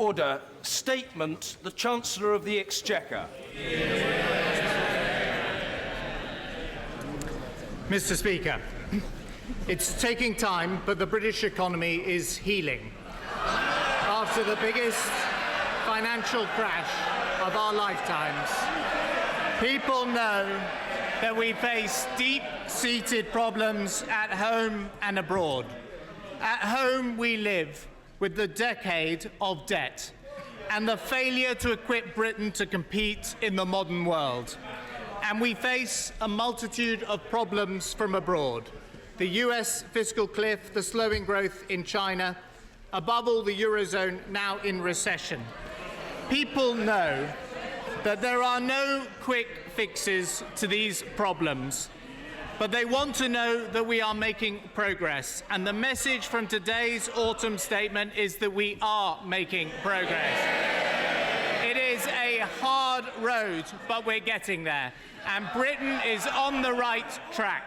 Order. Statement. The Chancellor of the Exchequer. Mr. Speaker, it's taking time, but the British economy is healing. After the biggest financial crash of our lifetimes, people know that we face deep-seated problems at home and abroad. At home, we live with the decade of debt and the failure to equip Britain to compete in the modern world. And we face a multitude of problems from abroad. The US fiscal cliff, the slowing growth in China, above all the Eurozone now in recession. People know that there are no quick fixes to these problems, but they want to know that we are making progress. And the message from today's autumn statement is that we are making progress. It is a hard road, but we're getting there. And Britain is on the right track.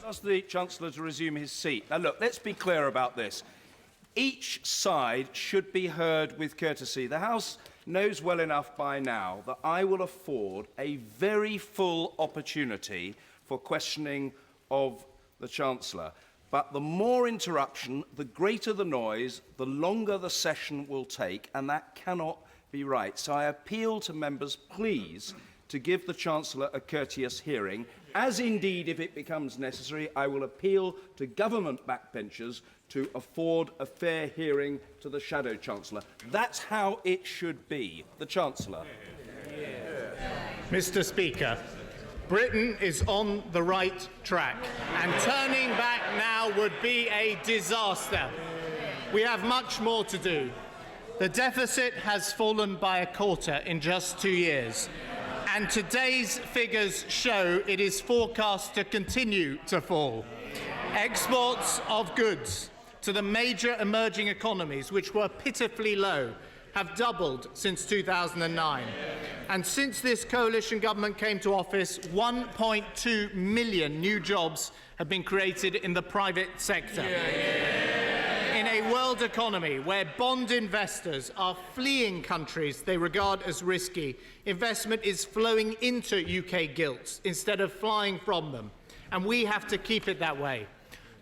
Ask the Chancellor to resume his seat. Now, look, let's be clear about this. Each side should be heard with courtesy. The House knows well enough by now that I will afford a very full opportunity for questioning of the Chancellor. But the more interruption, the greater the noise, the longer the session will take, and that cannot be right. So I appeal to members, please, to give the Chancellor a courteous hearing, as indeed, if it becomes necessary, I will appeal to government backbenchers to afford a fair hearing to the Shadow Chancellor. That's how it should be. The Chancellor. Mr. Speaker, Britain is on the right track, and turning back now would be a disaster. We have much more to do. The deficit has fallen by a quarter in just 2 years. And today's figures show it is forecast to continue to fall. Exports of goods to the major emerging economies, which were pitifully low, have doubled since 2009. And since this coalition government came to office, 1.2 million new jobs have been created in the private sector. In a world economy where bond investors are fleeing countries they regard as risky, investment is flowing into UK gilts instead of flying from them. And we have to keep it that way.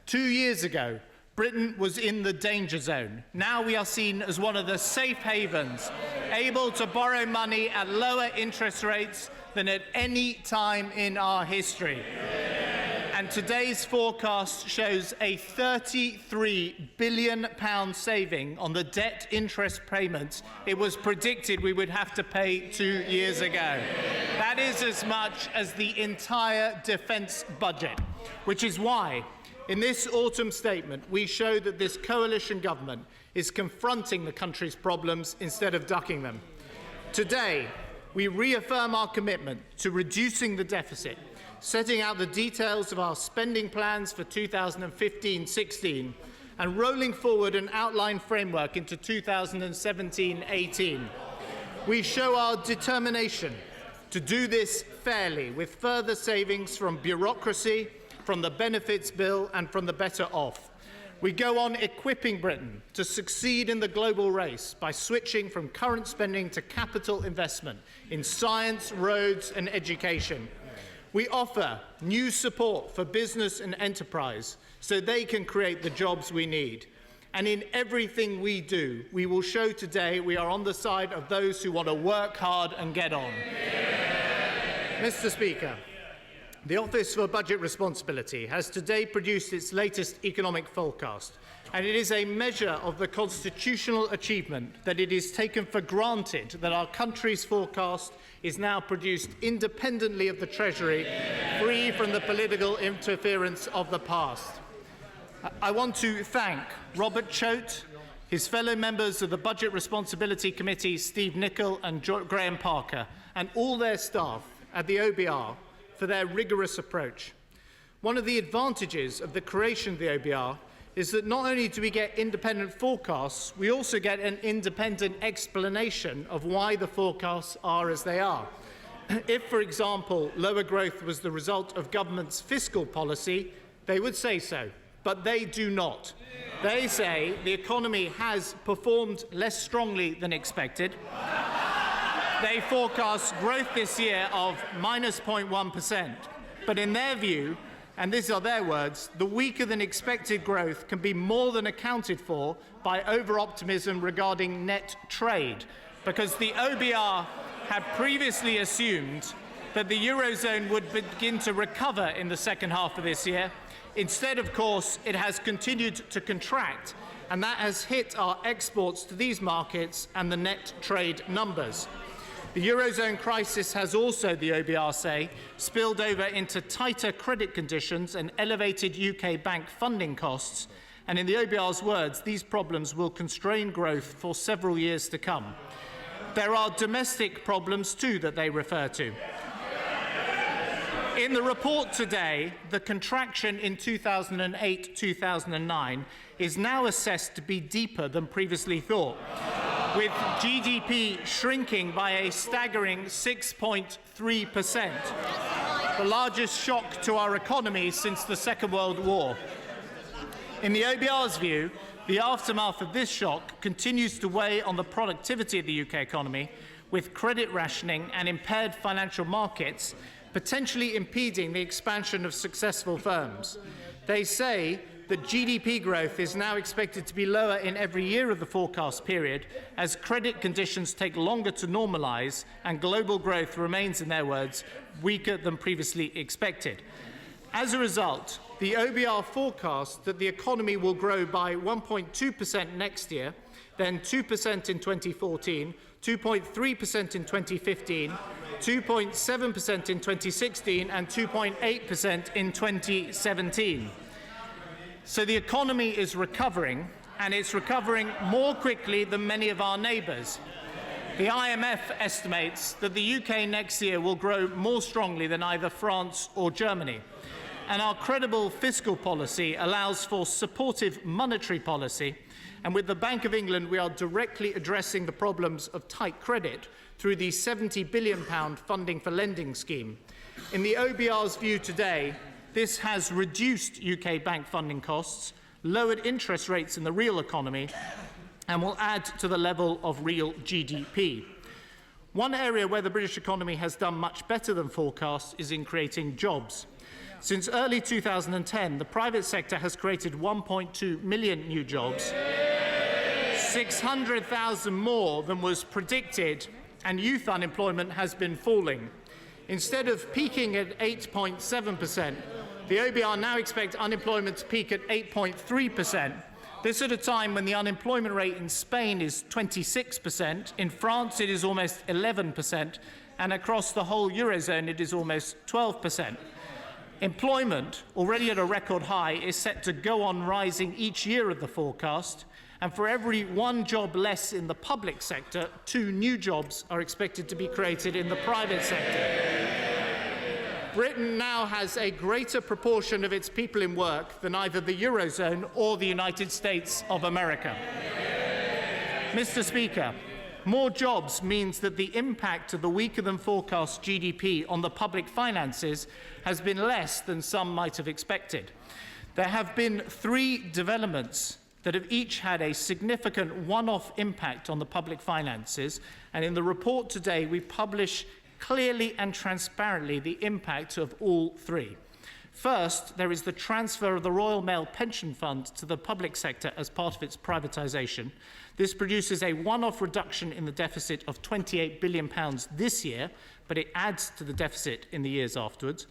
2 years ago, Britain was in the danger zone. Now we are seen as one of the safe havens, able to borrow money at lower interest rates than at any time in our history. And today's forecast shows a £33 billion saving on the debt interest payments it was predicted we would have to pay 2 years ago. That is as much as the entire defence budget, which is why in this autumn statement we show that this coalition government is confronting the country's problems instead of ducking them. Today, we reaffirm our commitment to reducing the deficit, setting out the details of our spending plans for 2015-16 and rolling forward an outline framework into 2017-18. We show our determination to do this fairly, with further savings from bureaucracy, from the benefits bill and from the better off. We go on equipping Britain to succeed in the global race by switching from current spending to capital investment in science, roads and education. We offer new support for business and enterprise so they can create the jobs we need. And in everything we do, we will show today we are on the side of those who want to work hard and get on. Mr. Speaker, the Office for Budget Responsibility has today produced its latest economic forecast, and it is a measure of the constitutional achievement that it is taken for granted that our country's forecast is now produced independently of the Treasury, free from the political interference of the past. I want to thank Robert Choate, his fellow members of the Budget Responsibility Committee, Steve Nicol and Graham Parker, and all their staff at the OBR for their rigorous approach. One of the advantages of the creation of the OBR is that not only do we get independent forecasts, we also get an independent explanation of why the forecasts are as they are. If, for example, lower growth was the result of government's fiscal policy, they would say so, but they do not. They say the economy has performed less strongly than expected. They forecast growth this year of minus 0.1%. But in their view, and these are their words, the weaker than expected growth can be more than accounted for by over-optimism regarding net trade, because the OBR had previously assumed that the Eurozone would begin to recover in the second half of this year. Instead, of course, it has continued to contract, and that has hit our exports to these markets and the net trade numbers. The Eurozone crisis has also, the OBR say, spilled over into tighter credit conditions and elevated UK bank funding costs, and in the OBR's words, these problems will constrain growth for several years to come. There are domestic problems too that they refer to. In the report today, the contraction in 2008-2009 is now assessed to be deeper than previously thought, with GDP shrinking by a staggering 6.3%, the largest shock to our economy since the Second World War. In the OBR's view, the aftermath of this shock continues to weigh on the productivity of the UK economy, with credit rationing and impaired financial markets potentially impeding the expansion of successful firms. They say that GDP growth is now expected to be lower in every year of the forecast period as credit conditions take longer to normalise and global growth remains, in their words, weaker than previously expected. As a result, the OBR forecasts that the economy will grow by 1.2% next year, then 2% in 2014, 2.3% in 2015, 2.7% in 2016 and 2.8% in 2017. So the economy is recovering, and it's recovering more quickly than many of our neighbours. The IMF estimates that the UK next year will grow more strongly than either France or Germany. And our credible fiscal policy allows for supportive monetary policy, and with the Bank of England we are directly addressing the problems of tight credit through the £70 billion funding for lending scheme. In the OBR's view today, this has reduced UK bank funding costs, lowered interest rates in the real economy, and will add to the level of real GDP. One area where the British economy has done much better than forecast is in creating jobs. Since early 2010, the private sector has created 1.2 million new jobs, 600,000 more than was predicted, and youth unemployment has been falling. Instead of peaking at 8.7%, the OBR now expect unemployment to peak at 8.3%. This at a time when the unemployment rate in Spain is 26%, in France it is almost 11%, and across the whole Eurozone it is almost 12%. Employment, already at a record high, is set to go on rising each year of the forecast, and for every one job less in the public sector, 2 new jobs are expected to be created in the private sector. Britain now has a greater proportion of its people in work than either the Eurozone or the United States of America. Mr. Speaker, more jobs means that the impact of the weaker than forecast GDP on the public finances has been less than some might have expected. There have been 3 developments that have each had a significant one-off impact on the public finances, and in the report today we publish clearly and transparently the impact of all 3. First, there is the transfer of the Royal Mail Pension Fund to the public sector as part of its privatisation. This produces a one-off reduction in the deficit of £28 billion this year, but it adds to the deficit in the years afterwards.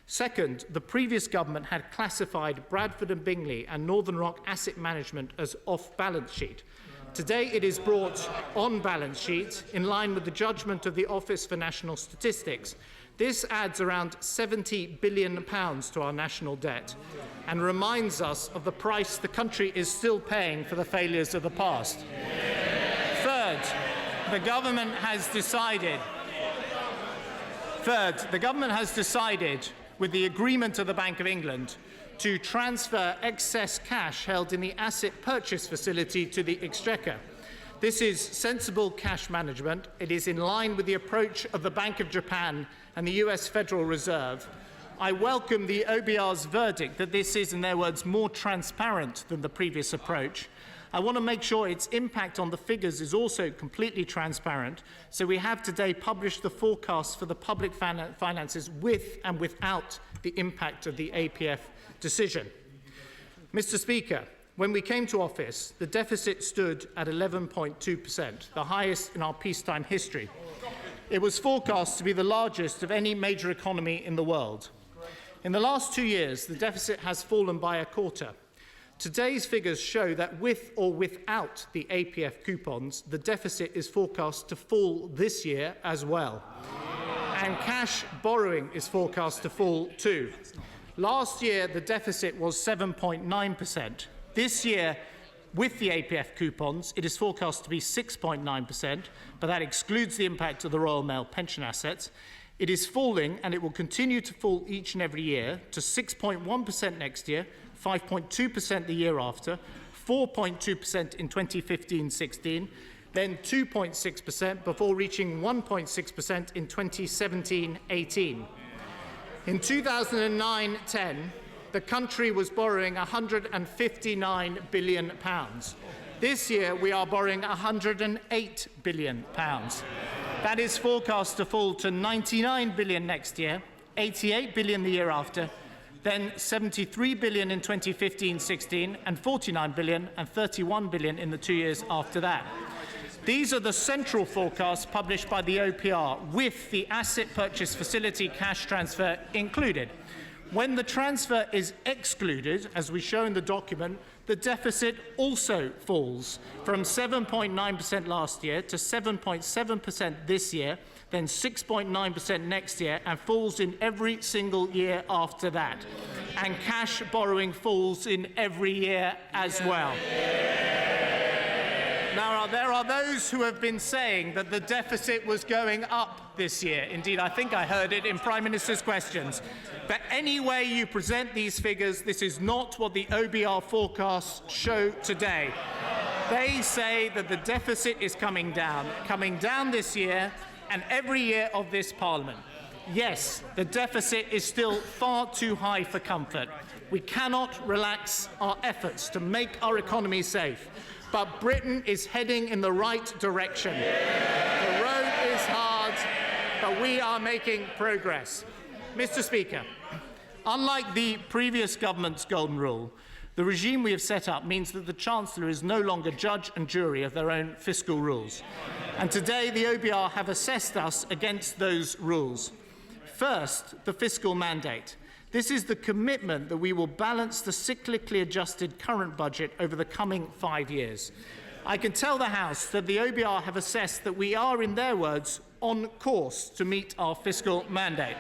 Second, the previous government had classified Bradford and Bingley and Northern Rock Asset Management as off-balance sheet. Today it is brought on balance sheet in line with the judgment of the Office for National Statistics. This adds around £70 billion to our national debt and reminds us of the price the country is still paying for the failures of the past. Third, the government has decided, with the agreement of the Bank of England, to transfer excess cash held in the asset purchase facility to the Exchequer. This is sensible cash management. It is in line with the approach of the Bank of Japan and the US Federal Reserve. I welcome the OBR's verdict that this is, in their words, more transparent than the previous approach. I want to make sure its impact on the figures is also completely transparent, so we have today published the forecast for the public finances with and without the impact of the APF decision. Mr. Speaker, when we came to office, the deficit stood at 11.2%, the highest in our peacetime history. It was forecast to be the largest of any major economy in the world. In the last 2 years, the deficit has fallen by a quarter. Today's figures show that with or without the APF coupons, the deficit is forecast to fall this year as well. And cash borrowing is forecast to fall too. Last year, the deficit was 7.9%. This year, with the APF coupons, it is forecast to be 6.9%, but that excludes the impact of the Royal Mail pension assets. It is falling, and it will continue to fall each and every year to 6.1% next year, 5.2% the year after, 4.2% in 2015-16, then 2.6% before reaching 1.6% in 2017-18. In 2009-10, the country was borrowing £159 billion. This year, we are borrowing £108 billion. That is forecast to fall to £99 billion next year, £88 billion the year after, then £73 billion in 2015-16, and £49 billion and £31 billion in the 2 years after that. These are the central forecasts published by the OPR, with the asset purchase facility cash transfer included. When the transfer is excluded, as we show in the document, the deficit also falls from 7.9% last year to 7.7% this year, then 6.9% next year, and falls in every single year after that. And cash borrowing falls in every year as well. Now, there are those who have been saying that the deficit was going up this year. Indeed, I think I heard it in Prime Minister's questions. But any way you present these figures, this is not what the OBR forecasts show today. They say that the deficit is coming down this year and every year of this Parliament. Yes, the deficit is still far too high for comfort. We cannot relax our efforts to make our economy safe. But Britain is heading in the right direction. The road is hard, but we are making progress. Mr. Speaker, unlike the previous government's golden rule, the regime we have set up means that the Chancellor is no longer judge and jury of their own fiscal rules. And today, the OBR have assessed us against those rules. First, the fiscal mandate. This is the commitment that we will balance the cyclically adjusted current budget over the coming 5 years. I can tell the House that the OBR have assessed that we are, in their words, on course to meet our fiscal mandate.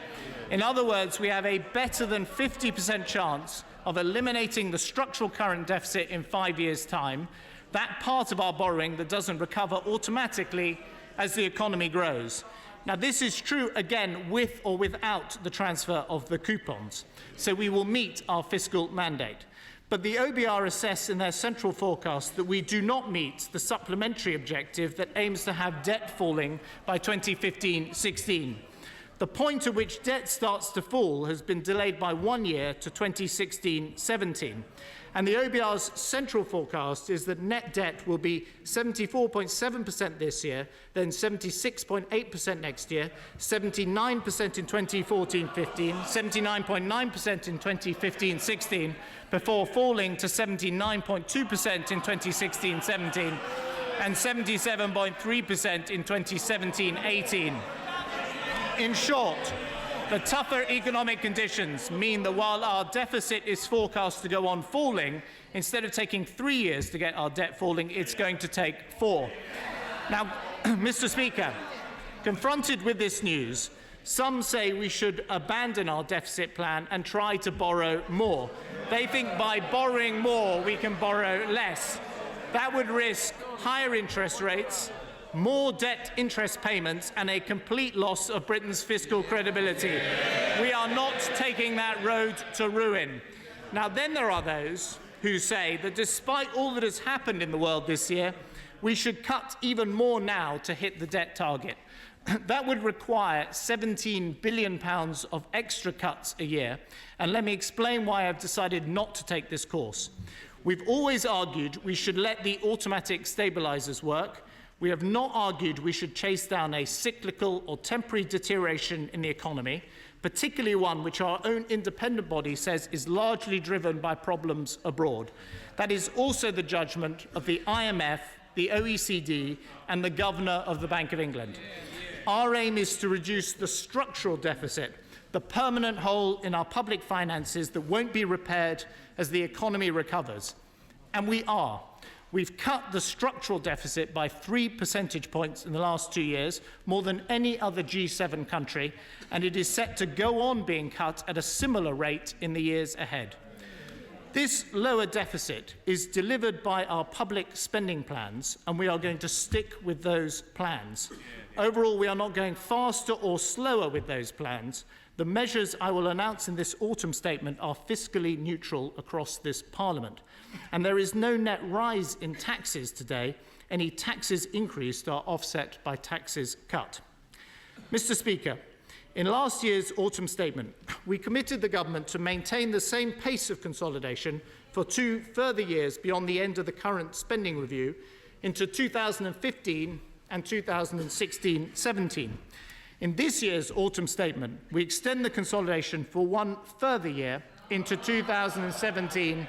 In other words, we have a better than 50% chance of eliminating the structural current deficit in 5 years' time, that part of our borrowing that doesn't recover automatically as the economy grows. Now, this is true, again, with or without the transfer of the coupons. So we will meet our fiscal mandate. But the OBR assess in their central forecast that we do not meet the supplementary objective that aims to have debt falling by 2015-16. The point at which debt starts to fall has been delayed by 1 year to 2016-17. And the OBR's central forecast is that net debt will be 74.7% this year, then 76.8% next year, 79% in 2014-15, 79.9% in 2015-16, before falling to 79.2% in 2016-17 and 77.3% in 2017-18. In short, the tougher economic conditions mean that while our deficit is forecast to go on falling, instead of taking 3 years to get our debt falling, it's going to take 4. Now, Mr. Speaker, confronted with this news, some say we should abandon our deficit plan and try to borrow more. They think by borrowing more, we can borrow less. That would risk higher interest rates, more debt interest payments, and a complete loss of Britain's fiscal credibility. We are not taking that road to ruin. Now, then there are those who say that despite all that has happened in the world this year, we should cut even more now to hit the debt target. That would require £17 billion of extra cuts a year, and let me explain why I've decided not to take this course. We've always argued we should let the automatic stabilisers work. We have not argued we should chase down a cyclical or temporary deterioration in the economy, particularly one which our own independent body says is largely driven by problems abroad. That is also the judgment of the IMF, the OECD, and the Governor of the Bank of England. Our aim is to reduce the structural deficit, the permanent hole in our public finances that won't be repaired as the economy recovers. And we are. We've cut the structural deficit by 3 percentage points in the last 2 years, more than any other G7 country, and it is set to go on being cut at a similar rate in the years ahead. This lower deficit is delivered by our public spending plans, and we are going to stick with those plans. Overall, we are not going faster or slower with those plans. The measures I will announce in this autumn statement are fiscally neutral across this Parliament. And there is no net rise in taxes today. Any taxes increased are offset by taxes cut. Mr. Speaker, in last year's autumn statement, we committed the government to maintain the same pace of consolidation for 2 further years beyond the end of the current spending review into 2015 and 2016-17. In this year's autumn statement, we extend the consolidation for 1 further year into 2017-18.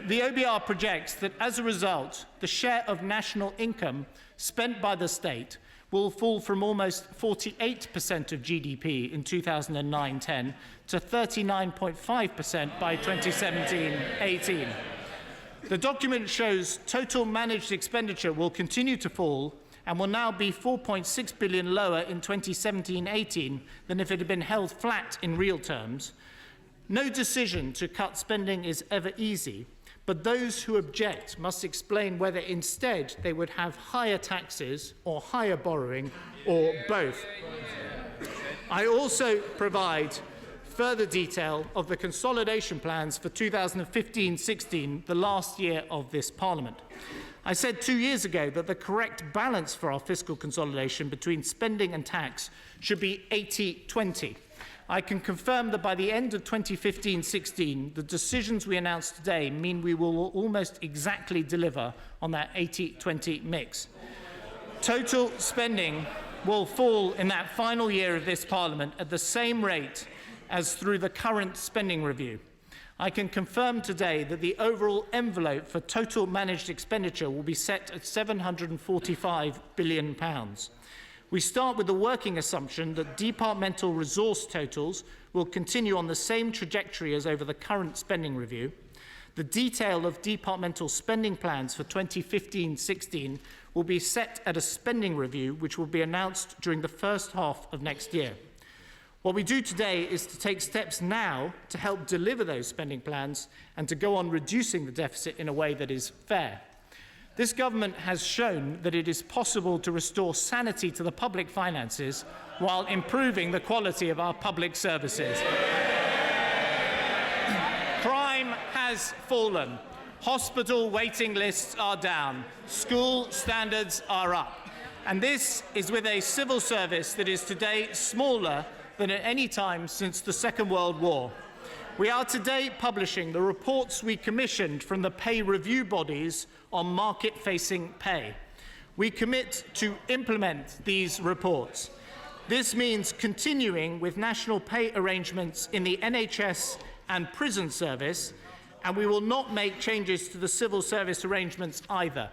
The OBR projects that as a result, the share of national income spent by the state will fall from almost 48% of GDP in 2009-10 to 39.5% by 2017-18. The document shows total managed expenditure will continue to fall and will now be 4.6 billion lower in 2017-18 than if it had been held flat in real terms. No decision to cut spending is ever easy, but those who object must explain whether instead they would have higher taxes or higher borrowing or both. I also provide further detail of the consolidation plans for 2015-16, the last year of this Parliament. I said 2 years ago that the correct balance for our fiscal consolidation between spending and tax should be 80-20. I can confirm that by the end of 2015-16, the decisions we announced today mean we will almost exactly deliver on that 80-20 mix. Total spending will fall in that final year of this Parliament at the same rate as through the current spending review. I can confirm today that the overall envelope for total managed expenditure will be set at £745 billion. We start with the working assumption that departmental resource totals will continue on the same trajectory as over the current spending review. The detail of departmental spending plans for 2015-16 will be set at a spending review which will be announced during the first half of next year. What we do today is to take steps now to help deliver those spending plans and to go on reducing the deficit in a way that is fair. This government has shown that it is possible to restore sanity to the public finances while improving the quality of our public services. Crime has fallen. Hospital waiting lists are down. School standards are up. And this is with a civil service that is today smaller than at any time since the Second World War. We are today publishing the reports we commissioned from the pay review bodies on market-facing pay. We commit to implement these reports. This means continuing with national pay arrangements in the NHS and prison service, and we will not make changes to the civil service arrangements either.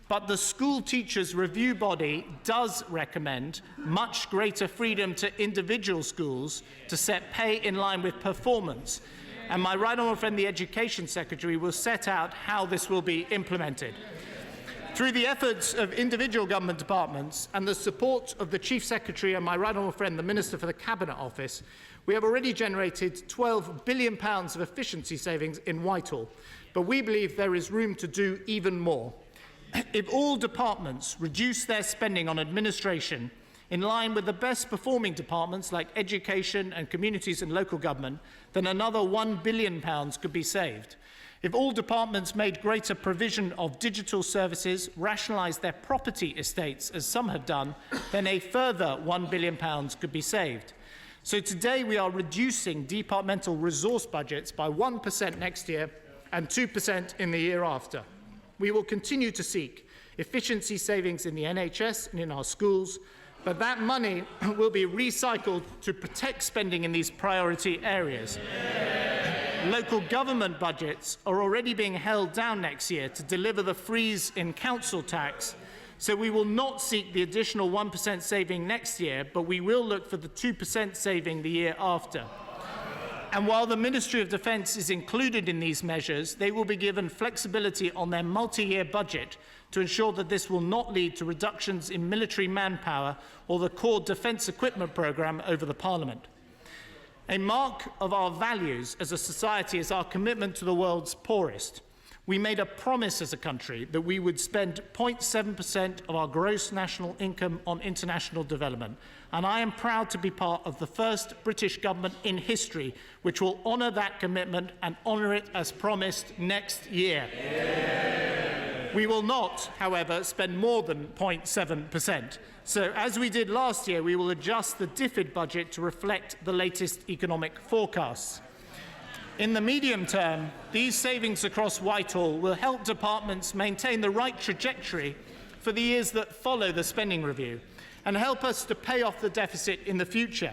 But the School Teachers Review Body does recommend much greater freedom to individual schools to set pay in line with performance. And my right honourable friend, the Education Secretary, will set out how this will be implemented. Through the efforts of individual government departments and the support of the Chief Secretary and my right honourable friend, the Minister for the Cabinet Office, we have already generated £12 billion of efficiency savings in Whitehall. But we believe there is room to do even more. If all departments reduce their spending on administration in line with the best performing departments like education and communities and local government, then another £1 billion could be saved. If all departments made greater provision of digital services, rationalised their property estates, as some have done, then a further £1 billion could be saved. So today we are reducing departmental resource budgets by 1% next year and 2% in the year after. We will continue to seek efficiency savings in the NHS and in our schools, but that money will be recycled to protect spending in these priority areas. Local government budgets are already being held down next year to deliver the freeze in council tax, so we will not seek the additional 1% saving next year, but we will look for the 2% saving the year after. And while the Ministry of Defence is included in these measures, they will be given flexibility on their multi-year budget to ensure that this will not lead to reductions in military manpower or the core defence equipment programme over the Parliament. A mark of our values as a society is our commitment to the world's poorest. We made a promise as a country that we would spend 0.7% of our gross national income on international development, and I am proud to be part of the first British government in history which will honour that commitment and honour it as promised next year. We will not, however, spend more than 0.7%. So, as we did last year, we will adjust the DFID budget to reflect the latest economic forecasts. In the medium term, these savings across Whitehall will help departments maintain the right trajectory for the years that follow the spending review and help us to pay off the deficit in the future.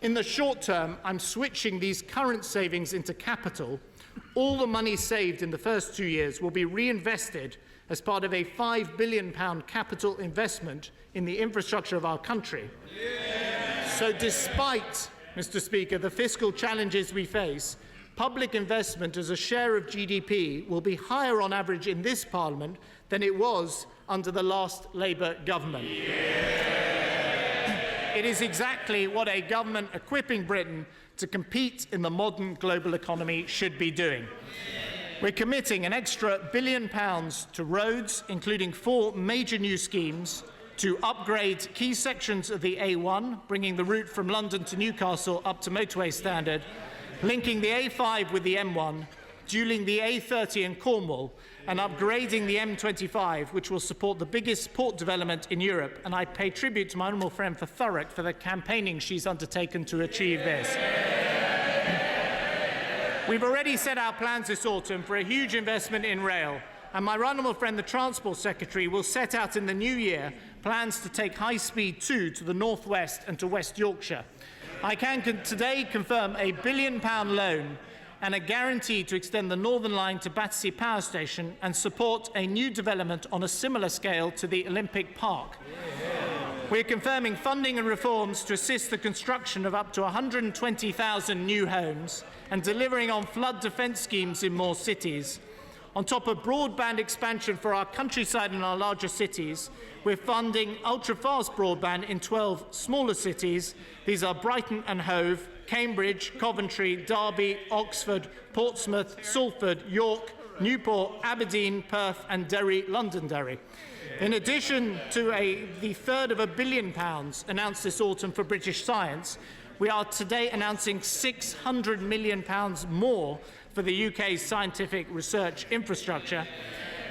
In the short term, I'm switching these current savings into capital. All the money saved in the first 2 years will be reinvested as part of a £5 billion capital investment in the infrastructure of our country. So despite, Mr. Speaker, the fiscal challenges we face, public investment as a share of GDP will be higher on average in this Parliament than it was under the last Labour government. It is exactly what a government equipping Britain to compete in the modern global economy should be doing. We're committing an extra £1 billion to roads, including 4 major new schemes, to upgrade key sections of the A1, bringing the route from London to Newcastle up to motorway standard, linking the A5 with the M1, dualling the A30 in Cornwall, and upgrading the M25, which will support the biggest port development in Europe. And I pay tribute to my honourable friend for Thurrock for the campaigning she's undertaken to achieve this. We've already set out plans this autumn for a huge investment in rail, and my honourable friend, the Transport Secretary, will set out in the new year plans to take High Speed 2 to the North West and to West Yorkshire. I can today confirm a £1 billion loan and a guarantee to extend the Northern Line to Battersea Power Station and support a new development on a similar scale to the Olympic Park. We're confirming funding and reforms to assist the construction of up to 120,000 new homes and delivering on flood defence schemes in more cities. On top of broadband expansion for our countryside and our larger cities, we're funding ultra-fast broadband in 12 smaller cities. These are Brighton and Hove, Cambridge, Coventry, Derby, Oxford, Portsmouth, Salford, York, Newport, Aberdeen, Perth and Derry, Londonderry. In addition to the third of £1 billion announced this autumn for British science, we are today announcing £600 million more for the UK's scientific research infrastructure.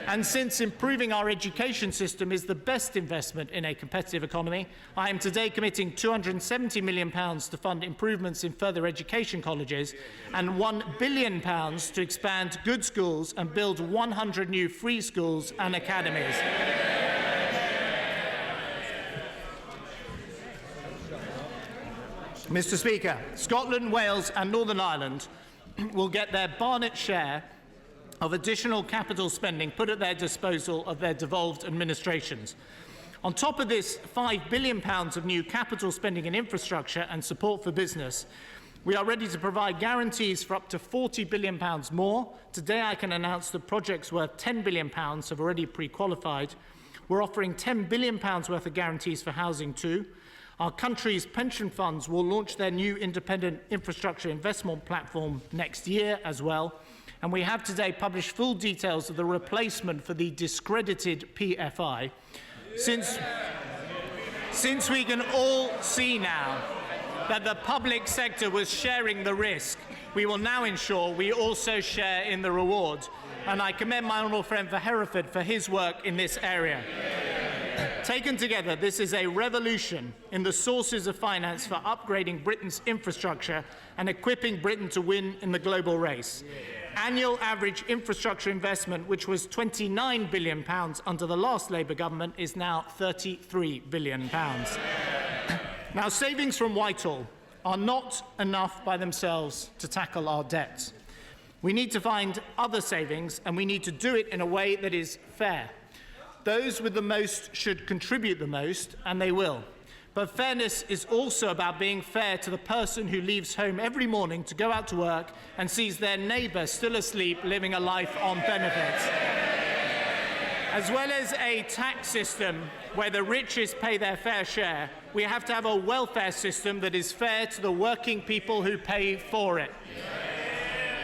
And since improving our education system is the best investment in a competitive economy, I am today committing £270 million to fund improvements in further education colleges and £1 billion to expand good schools and build 100 new free schools and academies. Mr. Speaker, Scotland, Wales and Northern Ireland will get their Barnett share of additional capital spending put at their disposal of their devolved administrations. On top of this £5 billion of new capital spending in infrastructure and support for business, we are ready to provide guarantees for up to £40 billion more. Today I can announce that projects worth £10 billion have already pre-qualified. We're offering £10 billion worth of guarantees for housing too. Our country's pension funds will launch their new independent infrastructure investment platform next year as well. And we have today published full details of the replacement for the discredited PFI. Since we can all see now that the public sector was sharing the risk, we will now ensure we also share in the reward. And I commend my honourable friend for Hereford for his work in this area. Taken together, this is a revolution in the sources of finance for upgrading Britain's infrastructure and equipping Britain to win in the global race. Annual average infrastructure investment, which was £29 billion under the last Labour government, is now £33 billion. Now, savings from Whitehall are not enough by themselves to tackle our debts. We need to find other savings, and we need to do it in a way that is fair. Those with the most should contribute the most, and they will. But fairness is also about being fair to the person who leaves home every morning to go out to work and sees their neighbour still asleep living a life on benefits. As well as a tax system where the richest pay their fair share, we have to have a welfare system that is fair to the working people who pay for it.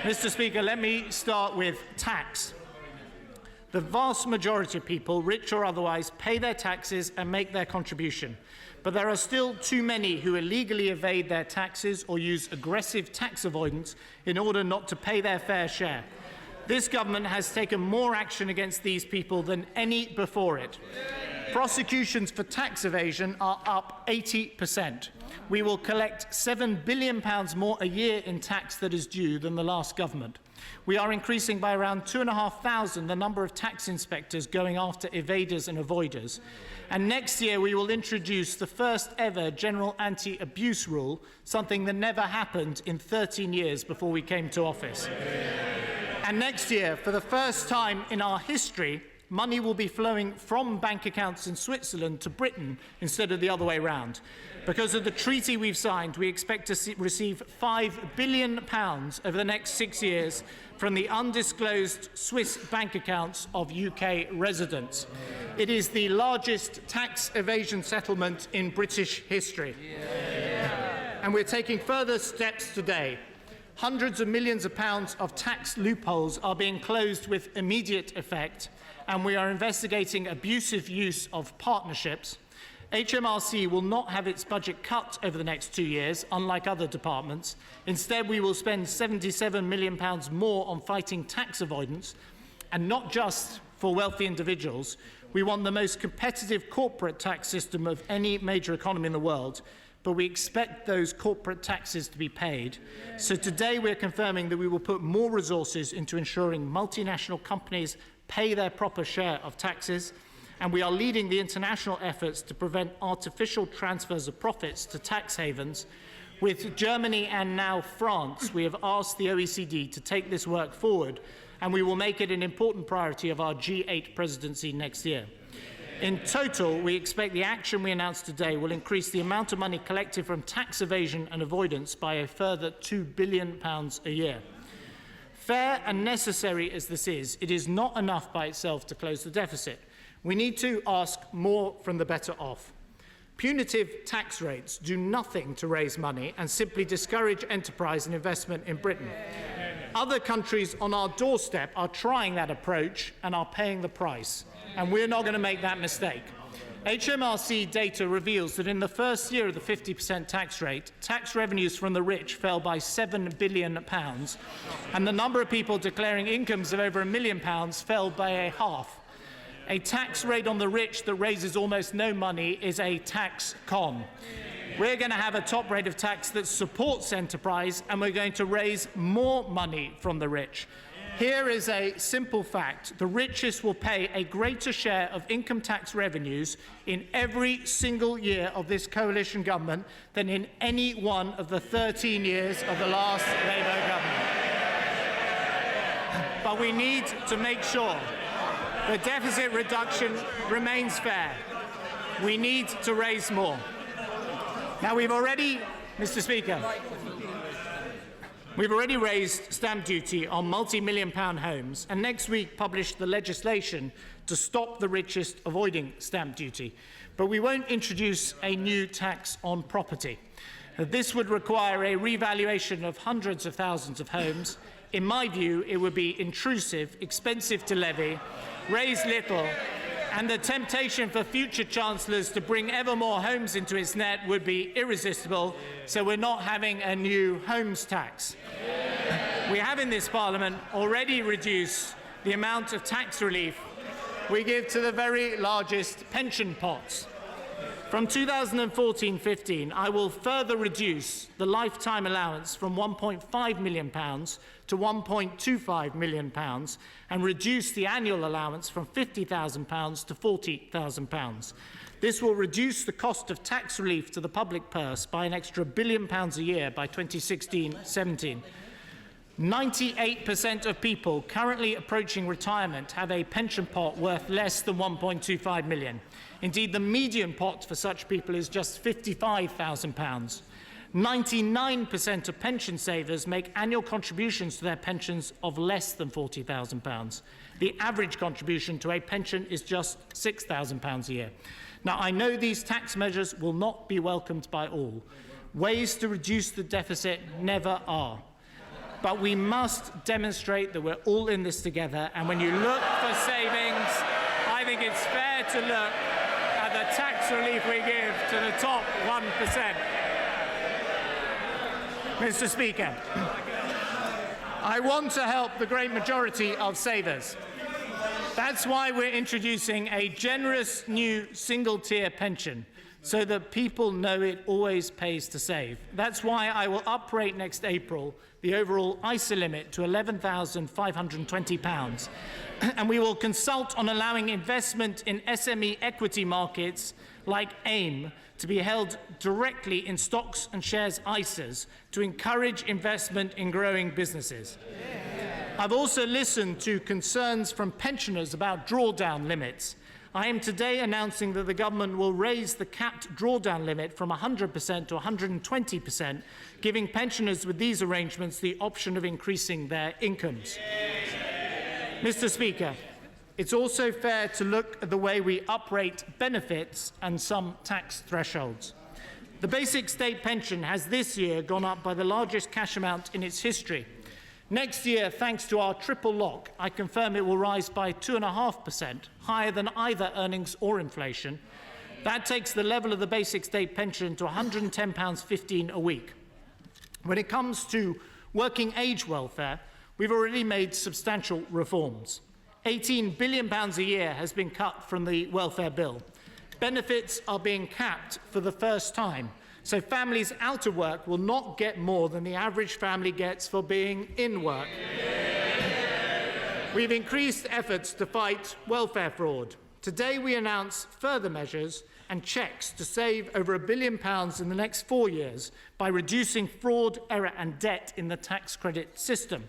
Mr. Speaker, let me start with tax. The vast majority of people, rich or otherwise, pay their taxes and make their contribution. But there are still too many who illegally evade their taxes or use aggressive tax avoidance in order not to pay their fair share. This government has taken more action against these people than any before it. Prosecutions for tax evasion are up 80%. We will collect £7 billion more a year in tax that is due than the last government. We are increasing by around 2,500 the number of tax inspectors going after evaders and avoiders. And next year we will introduce the first ever general anti-abuse rule, something that never happened in 13 years before we came to office. And next year, for the first time in our history, money will be flowing from bank accounts in Switzerland to Britain instead of the other way round. Because of the treaty we've signed, we expect to receive £5 billion over the next 6 years from the undisclosed Swiss bank accounts of UK residents. It is the largest tax evasion settlement in British history. And we're taking further steps today. Hundreds of millions of pounds of tax loopholes are being closed with immediate effect, and we are investigating abusive use of partnerships. HMRC will not have its budget cut over the next 2 years, unlike other departments. Instead, we will spend £77 million more on fighting tax avoidance, and not just for wealthy individuals. We want the most competitive corporate tax system of any major economy in the world, but we expect those corporate taxes to be paid. So today we're confirming that we will put more resources into ensuring multinational companies pay their proper share of taxes, and we are leading the international efforts to prevent artificial transfers of profits to tax havens. With Germany and now France, we have asked the OECD to take this work forward, and we will make it an important priority of our G8 presidency next year. In total, we expect the action we announced today will increase the amount of money collected from tax evasion and avoidance by a further £2 billion a year. Fair and necessary as this is, it is not enough by itself to close the deficit. We need to ask more from the better off. Punitive tax rates do nothing to raise money and simply discourage enterprise and investment in Britain. Other countries on our doorstep are trying that approach and are paying the price, and we're not going to make that mistake. HMRC data reveals that in the first year of the 50% tax rate, tax revenues from the rich fell by £7 billion, and the number of people declaring incomes of over £1 million fell by a half. A tax rate on the rich that raises almost no money is a tax con. We're going to have a top rate of tax that supports enterprise, and we're going to raise more money from the rich. Here is a simple fact. The richest will pay a greater share of income tax revenues in every single year of this coalition government than in any one of the 13 years of the last Labour government. But we need to make sure the deficit reduction remains fair. We need to raise more. Now, Mr. Speaker, we've already raised stamp duty on multi-million-pound homes, and next week published the legislation to stop the richest avoiding stamp duty. But we won't introduce a new tax on property. This would require a revaluation of hundreds of thousands of homes. In my view, it would be intrusive, expensive to levy, raise little, And the temptation for future chancellors to bring ever more homes into its net would be irresistible, so we're not having a new homes tax. We have in this Parliament already reduced the amount of tax relief we give to the very largest pension pots. From 2014-15, I will further reduce the lifetime allowance from £1.5 million to £1.25 million and reduce the annual allowance from £50,000 to £40,000. This will reduce the cost of tax relief to the public purse by an extra £1 billion a year by 2016-17. 98% of people currently approaching retirement have a pension pot worth less than £1.25 million. Indeed, the median pot for such people is just £55,000. 99% of pension savers make annual contributions to their pensions of less than £40,000. The average contribution to a pension is just £6,000 a year. Now, I know these tax measures will not be welcomed by all. Ways to reduce the deficit never are. But we must demonstrate that we're all in this together, and when you look for savings, I think it's fair to look at the tax relief we give to the top 1%. Mr. Speaker, I want to help the great majority of savers. That's why we're introducing a generous new single-tier pension, so that people know it always pays to save. That's why I will uprate next April the overall ISA limit to £11,520. And we will consult on allowing investment in SME equity markets like AIM to be held directly in stocks and shares ISAs to encourage investment in growing businesses. I've also listened to concerns from pensioners about drawdown limits. I am today announcing that the government will raise the capped drawdown limit from 100% to 120%, giving pensioners with these arrangements the option of increasing their incomes. Mr. Speaker, it's also fair to look at the way we uprate benefits and some tax thresholds. The basic state pension has this year gone up by the largest cash amount in its history. Next year, thanks to our triple lock, I confirm it will rise by 2.5%, higher than either earnings or inflation. That takes the level of the basic state pension to £110.15 a week. When it comes to working age welfare, we've already made substantial reforms. £18 billion a year has been cut from the welfare bill. Benefits are being capped for the first time, so families out of work will not get more than the average family gets for being in work. We've increased efforts to fight welfare fraud. Today we announce further measures and cheques to save over £1 billion in the next 4 years by reducing fraud, error and debt in the tax credit system.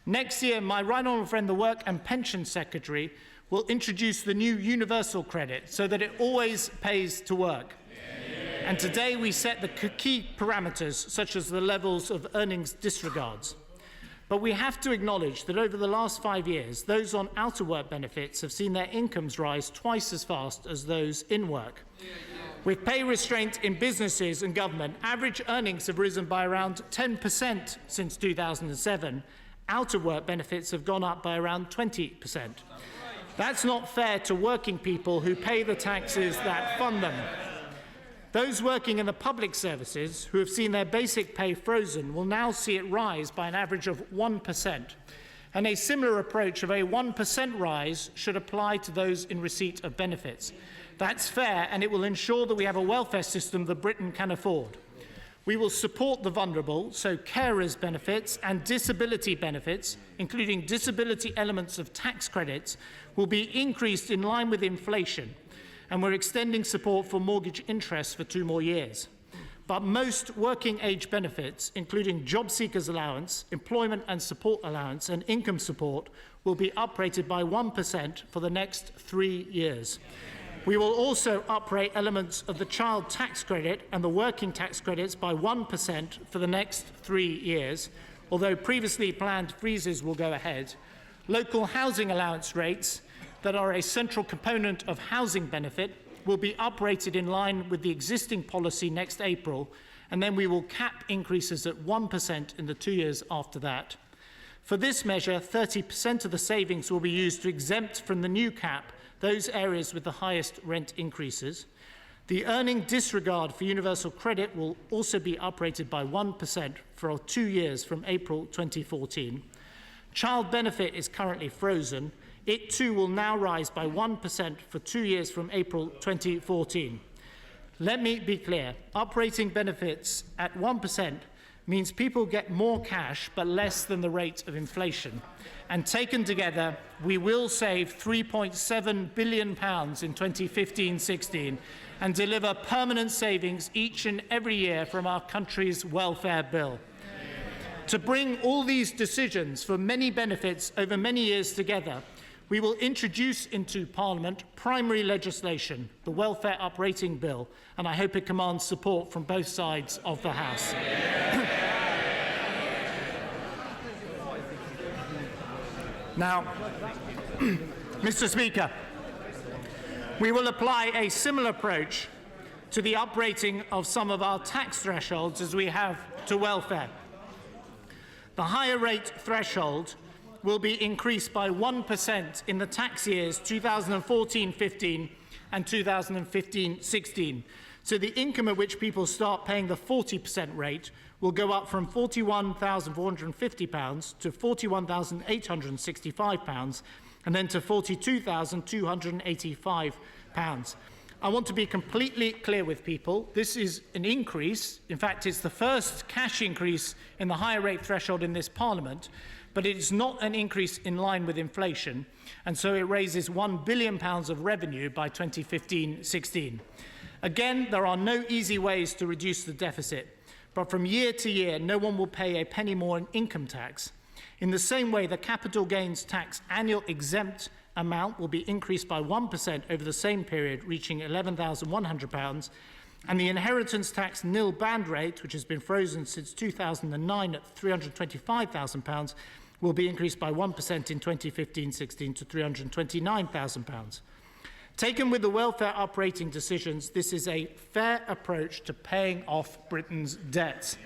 Next year, my right honourable friend, the Work and Pension Secretary, will introduce the new universal credit so that it always pays to work. And today we set the key parameters, such as the levels of earnings disregards. But we have to acknowledge that over the last 5 years, those on out-of-work benefits have seen their incomes rise twice as fast as those in work. With pay restraint in businesses and government, average earnings have risen by around 10% since 2007. Out-of-work benefits have gone up by around 20%. That's not fair to working people who pay the taxes that fund them. Those working in the public services who have seen their basic pay frozen will now see it rise by an average of 1%. And a similar approach of a 1% rise should apply to those in receipt of benefits. That's fair, and it will ensure that we have a welfare system that Britain can afford. We will support the vulnerable, so carers' benefits and disability benefits, including disability elements of tax credits, will be increased in line with inflation. And we're extending support for mortgage interest for 2 more years. But most working age benefits, including job seekers allowance, employment and support allowance and income support, will be uprated by 1% for the next 3 years. We will also uprate elements of the child tax credit and the working tax credits by 1% for the next 3 years, although previously planned freezes will go ahead. Local housing allowance rates that are a central component of housing benefit will be uprated in line with the existing policy next April, and then we will cap increases at 1% in the 2 years after that. For this measure, 30% of the savings will be used to exempt from the new cap those areas with the highest rent increases. The earning disregard for universal credit will also be uprated by 1% for 2 years from April 2014. Child benefit is currently frozen. It too will now rise by 1% for 2 years from April 2014. Let me be clear, uprating benefits at 1% means people get more cash but less than the rate of inflation. And taken together, we will save £3.7 billion in 2015-16 and deliver permanent savings each and every year from our country's welfare bill. To bring all these decisions for many benefits over many years together, we will introduce into Parliament primary legislation, the Welfare Uprating Bill, and I hope it commands support from both sides of the House. Now, Mr. Speaker, we will apply a similar approach to the uprating of some of our tax thresholds as we have to welfare. The higher rate threshold will be increased by 1% in the tax years 2014-15 and 2015-16. So the income at which people start paying the 40% rate will go up from £41,450 to £41,865 and then to £42,285. I want to be completely clear with people. This is an increase. In fact, it's the first cash increase in the higher rate threshold in this Parliament, but it is not an increase in line with inflation, and so it raises £1 billion of revenue by 2015-16. Again, there are no easy ways to reduce the deficit, but from year to year, no one will pay a penny more in income tax. In the same way, the capital gains tax annual exempt amount will be increased by 1% over the same period, reaching £11,100, and the inheritance tax nil band rate, which has been frozen since 2009 at £325,000, will be increased by 1% in 2015-16 to £329,000. Taken with the welfare uprating decisions, this is a fair approach to paying off Britain's debts.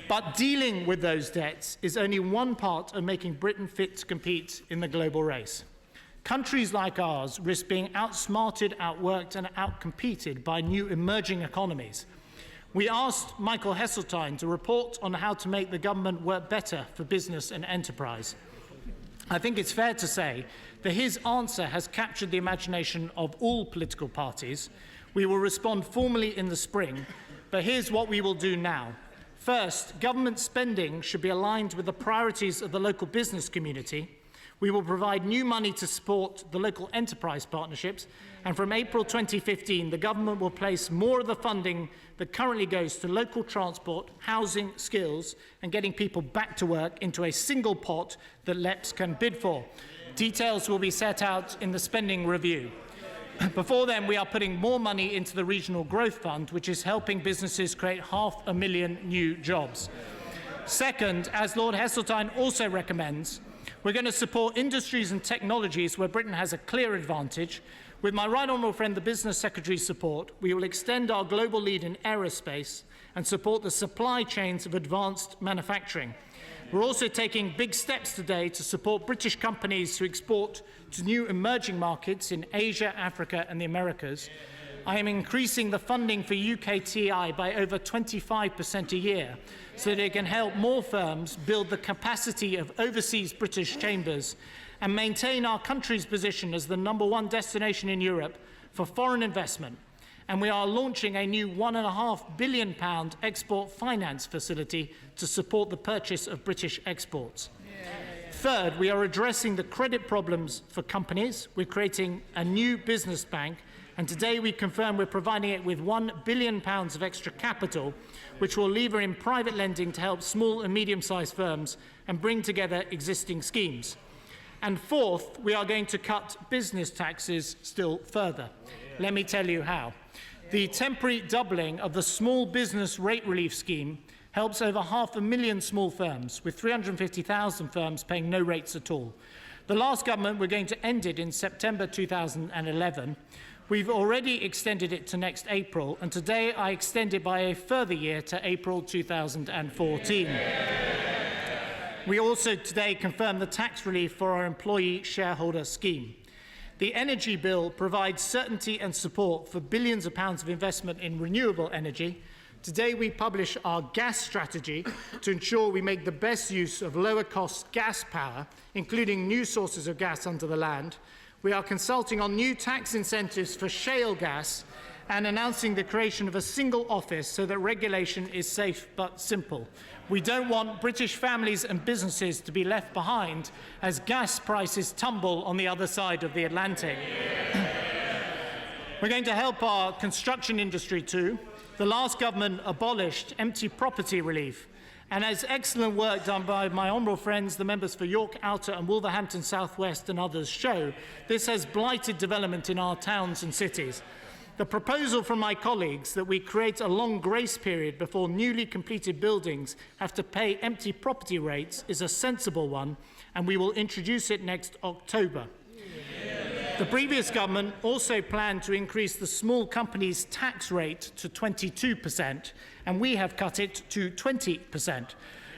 But dealing with those debts is only one part of making Britain fit to compete in the global race. Countries like ours risk being outsmarted, outworked and outcompeted by new emerging economies. We asked Michael Heseltine to report on how to make the government work better for business and enterprise. I think it's fair to say that his answer has captured the imagination of all political parties. We will respond formally in the spring, but here's what we will do now. First, government spending should be aligned with the priorities of the local business community. We will provide new money to support the local enterprise partnerships, and from April 2015, the government will place more of the funding that currently goes to local transport, housing, skills, and getting people back to work into a single pot that LEPs can bid for. Details will be set out in the spending review. Before then, we are putting more money into the Regional Growth Fund, which is helping businesses create 500,000 new jobs. Second, as Lord Heseltine also recommends, we're going to support industries and technologies where Britain has a clear advantage. With my right honourable friend, the Business Secretary's support, we will extend our global lead in aerospace and support the supply chains of advanced manufacturing. We're also taking big steps today to support British companies who export to new emerging markets in Asia, Africa and the Americas. I am increasing the funding for UKTI by over 25% a year so that it can help more firms build the capacity of overseas British chambers and maintain our country's position as the #1 destination in Europe for foreign investment. And we are launching a new £1.5 billion export finance facility to support the purchase of British exports. Third, we are addressing the credit problems for companies. We're creating a new business bank, and today we confirm we're providing it with £1 billion of extra capital, which will lever in private lending to help small and medium-sized firms and bring together existing schemes. And fourth, we are going to cut business taxes still further. Let me tell you how. The temporary doubling of the Small Business Rate Relief Scheme helps over 500,000 small firms, with 350,000 firms paying no rates at all. The last government were going to end it in September 2011. We've already extended it to next April, and today I extend it by a further year to April 2014. We also today confirm the tax relief for our employee shareholder scheme. The energy bill provides certainty and support for billions of pounds of investment in renewable energy. Today we publish our gas strategy to ensure we make the best use of lower-cost gas power, including new sources of gas under the land. We are consulting on new tax incentives for shale gas and announcing the creation of a single office so that regulation is safe but simple. We don't want British families and businesses to be left behind as gas prices tumble on the other side of the Atlantic. We're going to help our construction industry too. The last government abolished empty property relief, and as excellent work done by my honourable friends, the members for York Outer and Wolverhampton South West and others show, this has blighted development in our towns and cities. The proposal from my colleagues that we create a long grace period before newly completed buildings have to pay empty property rates is a sensible one, and we will introduce it next October. The previous government also planned to increase the small companies' tax rate to 22%, and we have cut it to 20%.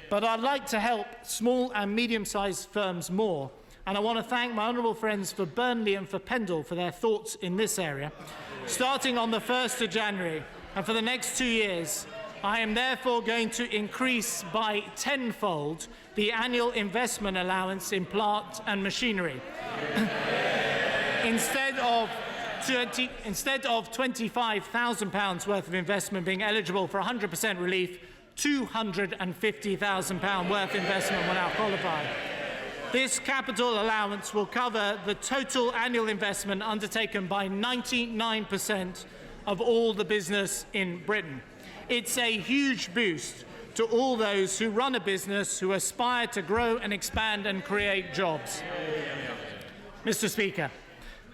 But I'd like to help small and medium-sized firms more, and I want to thank my honourable friends for Burnley and for Pendle for their thoughts in this area. Starting on the 1st of January, and for the next 2 years, I am therefore going to increase by tenfold the annual investment allowance in plant and machinery. Instead of £25,000 worth of investment being eligible for 100% relief, £250,000 worth investment will now qualify. This capital allowance will cover the total annual investment undertaken by 99% of all the business in Britain. It's a huge boost to all those who run a business, who aspire to grow and expand and create jobs. Mr. Speaker,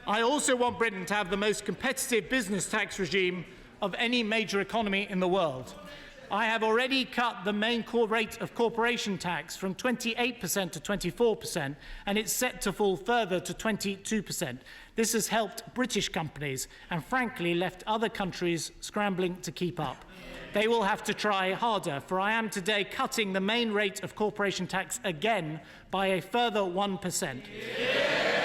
I also want Britain to have the most competitive business tax regime of any major economy in the world. I have already cut the main core rate of corporation tax from 28% to 24%, and it's set to fall further to 22%. This has helped British companies and, frankly, left other countries scrambling to keep up. They will have to try harder, for I am today cutting the main rate of corporation tax again by a further 1%.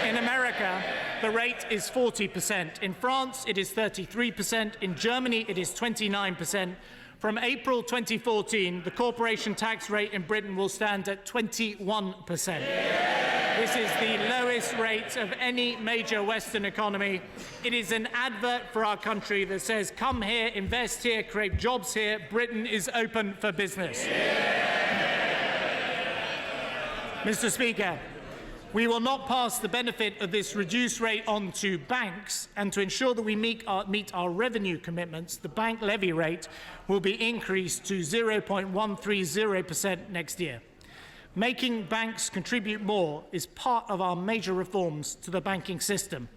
In America, the rate is 40%. In France, it is 33%. In Germany, it is 29%. From April 2014, the corporation tax rate in Britain will stand at 21%. This is the lowest rate of any major Western economy. It is an advert for our country that says, come here, invest here, create jobs here. Britain is open for business. Mr. Speaker, we will not pass the benefit of this reduced rate on to banks, and to ensure that we meet our revenue commitments, the bank levy rate will be increased to 0.130% next year. Making banks contribute more is part of our major reforms to the banking system.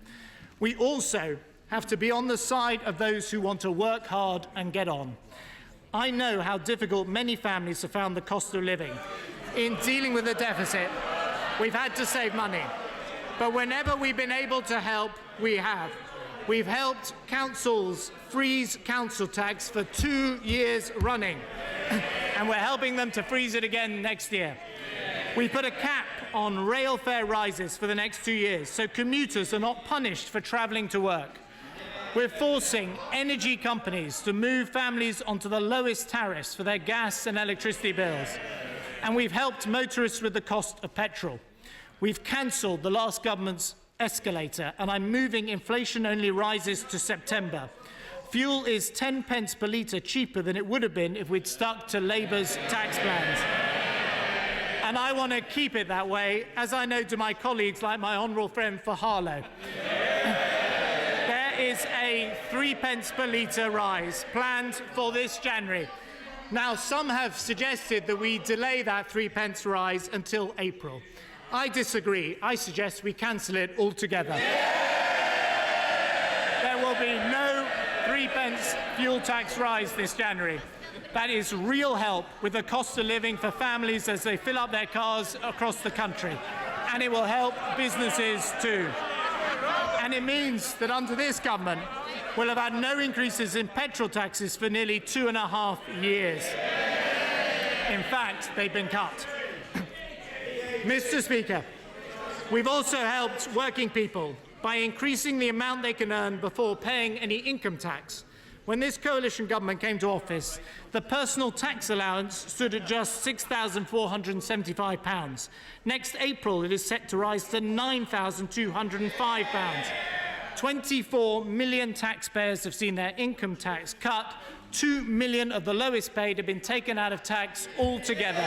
We also have to be on the side of those who want to work hard and get on. I know how difficult many families have found the cost of living. In dealing with the deficit, we've had to save money, but whenever we've been able to help, we have. We've helped councils freeze council tax for 2 years running, and we're helping them to freeze it again next year. We put a cap on rail fare rises for the next 2 years, so commuters are not punished for travelling to work. We're forcing energy companies to move families onto the lowest tariffs for their gas and electricity bills. And we've helped motorists with the cost of petrol. We've cancelled the last government's escalator, and I'm moving inflation-only rises to September. Fuel is 10 pence per litre cheaper than it would have been if we'd stuck to Labour's tax plans. And I want to keep it that way, as I know to my colleagues like my honourable friend for Harlow. There is a 3 pence per litre rise planned for this January. Now, some have suggested that we delay that 3 pence rise until April. I disagree. I suggest we cancel it altogether. There will be no 3 pence fuel tax rise this January. That is real help with the cost of living for families as they fill up their cars across the country. And it will help businesses too. And it means that under this government, we'll have had no increases in petrol taxes for nearly 2.5 years. In fact, they've been cut. Mr. Speaker, we've also helped working people by increasing the amount they can earn before paying any income tax. When this coalition government came to office, the personal tax allowance stood at just £6,475. Next April, it is set to rise to £9,205. 24 million taxpayers have seen their income tax cut. 2 million of the lowest paid have been taken out of tax altogether.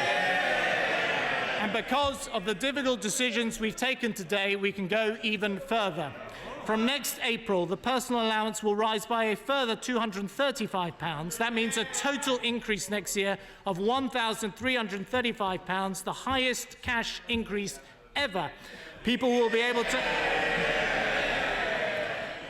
And because of the difficult decisions we've taken today, we can go even further. From next April, the personal allowance will rise by a further £235. That means a total increase next year of £1,335, the highest cash increase ever. People will be able to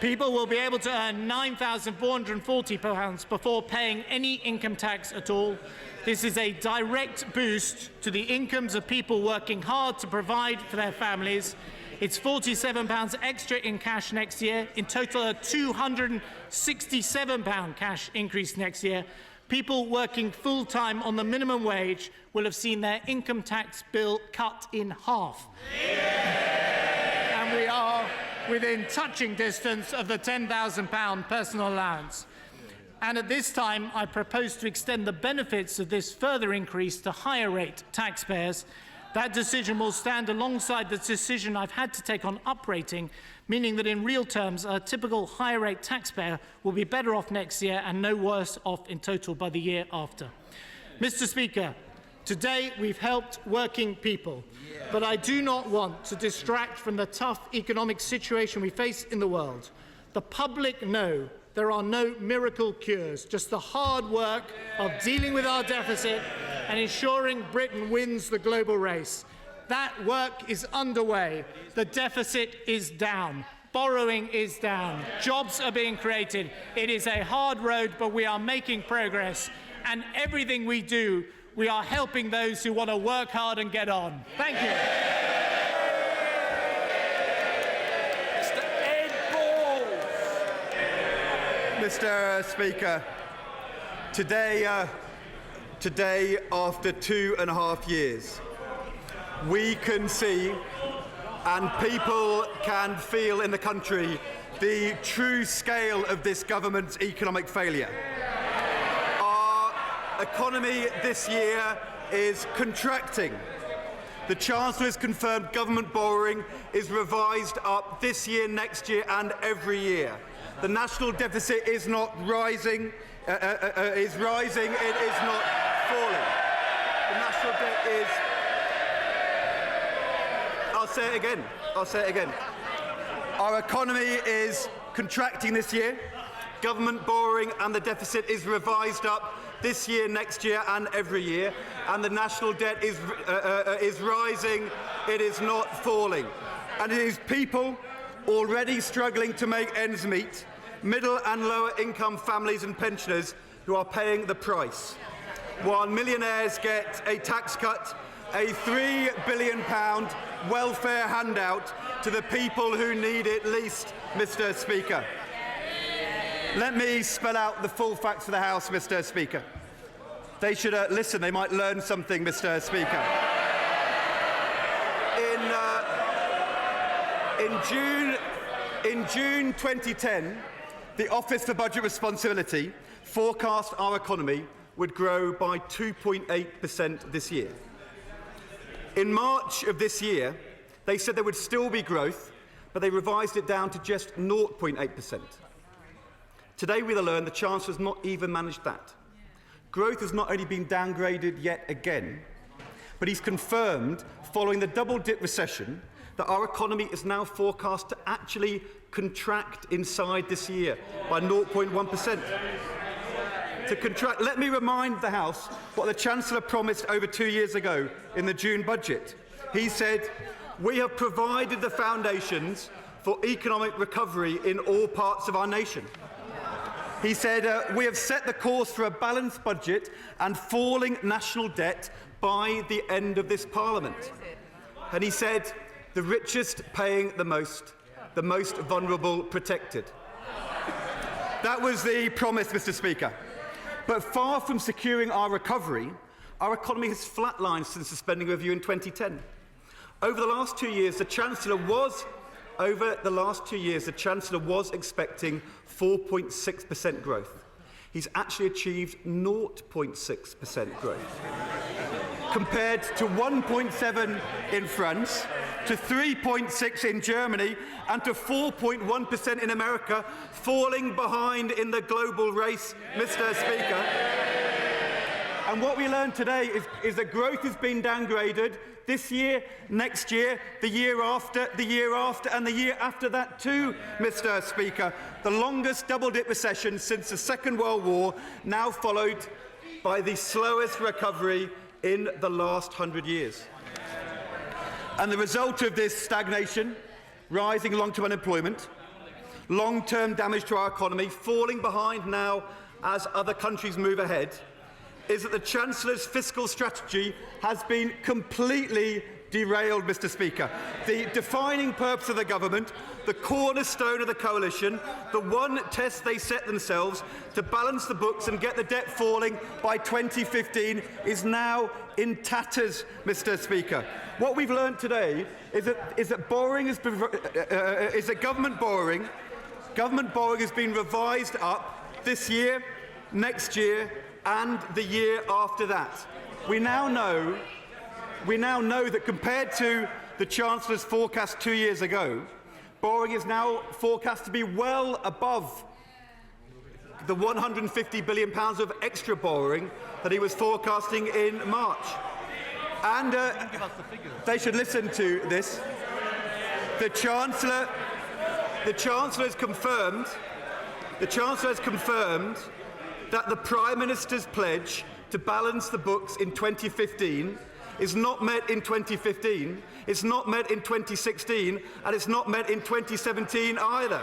earn £9,440 before paying any income tax at all. This is a direct boost to the incomes of people working hard to provide for their families. It's £47 extra in cash next year. In total, a £267 cash increase next year. People working full-time on the minimum wage will have seen their income tax bill cut in half. And we are within touching distance of the £10,000 personal allowance. And at this time, I propose to extend the benefits of this further increase to higher rate taxpayers. That decision will stand alongside the decision I've had to take on uprating, meaning that in real terms, a typical higher rate taxpayer will be better off next year and no worse off in total by the year after. Mr. Speaker, today we've helped working people, but I do not want to distract from the tough economic situation we face in the world. The public know there are no miracle cures, just the hard work of dealing with our deficit and ensuring Britain wins the global race. That work is underway. The deficit is down. Borrowing is down. Jobs are being created. It is a hard road, but we are making progress. And everything we do, we are helping those who want to work hard and get on. Thank you. Mr. Speaker, today, after 2.5 years, we can see and people can feel in the country the true scale of this government's economic failure. Our economy this year is contracting. The Chancellor has confirmed government borrowing is revised up this year, next year and every year. The national deficit is not rising, is rising, it is not falling. The national debt is... I'll say it again. Our economy is contracting this year. Government borrowing and the deficit is revised up this year, next year and every year. And the national debt is rising, it is not falling. And it is people already struggling to make ends meet, middle and lower income families and pensioners who are paying the price. While millionaires get a tax cut, a £3 billion welfare handout to the people who need it least, Mr. Speaker. Let me spell out the full facts for the House, Mr. Speaker. They should listen, they might learn something, Mr. Speaker. In June 2010, the Office for Budget Responsibility forecast our economy would grow by 2.8% this year. In March of this year, they said there would still be growth, but they revised it down to just 0.8%. Today we learn the Chancellor has not even managed that. Growth has not only been downgraded yet again, but he's confirmed, following the double-dip recession, that our economy is now forecast to actually contract inside this year by 0.1%. To contract. Let me remind the House what the Chancellor promised over 2 years ago in the June budget. He said, "We have provided the foundations for economic recovery in all parts of our nation." He said, "We have set the course for a balanced budget and falling national debt by the end of this Parliament." And he said, "The richest paying the most vulnerable protected." That was the promise, Mr. Speaker. But far from securing our recovery, our economy has flatlined since the spending review in 2010. Over the last 2 years, the Chancellor was over the last 2 years, the Chancellor was expecting 4.6% growth. He's actually achieved 0.6% growth, compared to 1.7 in France, to 3.6 in Germany, and to 4.1% in America, falling behind in the global race, Mr. Speaker. And what we learned today is that growth has been downgraded this year, next year, the year after, and the year after that too, Mr. Speaker. The longest double-dip recession since the Second World War, now followed by the slowest recovery in the last 100 years. And the result of this stagnation, rising long-term unemployment, long-term damage to our economy, falling behind now as other countries move ahead, is that the Chancellor's fiscal strategy has been completely derailed, Mr. Speaker. The defining purpose of the government, the cornerstone of the coalition, the one test they set themselves to balance the books and get the debt falling by 2015, is now in tatters, Mr. Speaker. What we've learned today is that borrowing has been, government borrowing has been revised up this year, next year, and the year after that. We now know that compared to the Chancellor's forecast 2 years ago, borrowing is now forecast to be well above the £150 billion of extra borrowing that he was forecasting in March. And they should listen to this. The Chancellor has confirmed that the Prime Minister's pledge to balance the books in 2015 is not met in 2015, it's not met in 2016, and it's not met in 2017 either.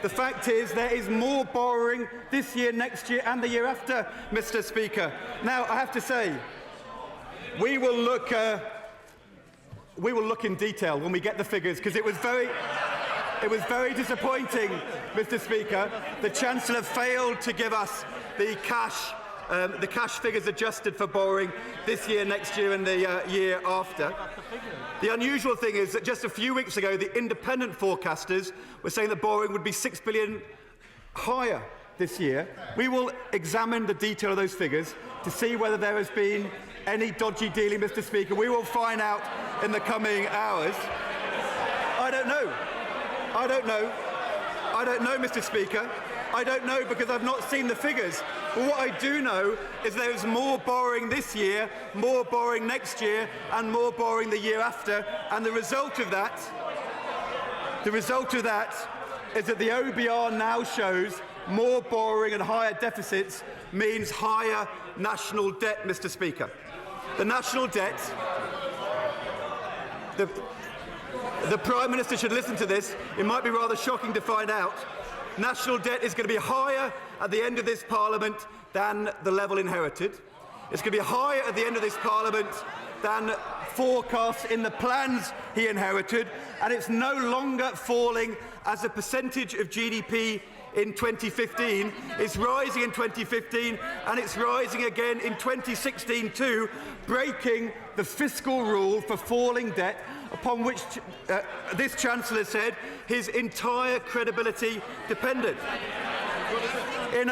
The fact is there is more borrowing this year, next year, and the year after, Mr. Speaker. Now, I have to say, we will look in detail when we get the figures, because it was very disappointing, Mr. Speaker. The Chancellor failed to give us the cash figures adjusted for borrowing this year, next year, and the year after. The unusual thing is that just a few weeks ago, the independent forecasters were saying that borrowing would be £6 billion higher this year. We will examine the detail of those figures to see whether there has been any dodgy dealing, Mr. Speaker. We will find out in the coming hours. I don't know, Mr. Speaker. I don't know because I've not seen the figures. But what I do know is there is more borrowing this year, more borrowing next year, and more borrowing the year after. And the result of that is that the OBR now shows more borrowing and higher deficits means higher national debt, Mr. Speaker. The national debt, the Prime Minister should listen to this. It might be rather shocking to find out. National debt is going to be higher at the end of this Parliament than the level inherited. It's going to be higher at the end of this Parliament than forecasts in the plans he inherited, and it's no longer falling as a percentage of GDP in 2015. It's rising in 2015, and it's rising again in 2016 too, breaking the fiscal rule for falling debt, upon which this Chancellor said his entire credibility depended. In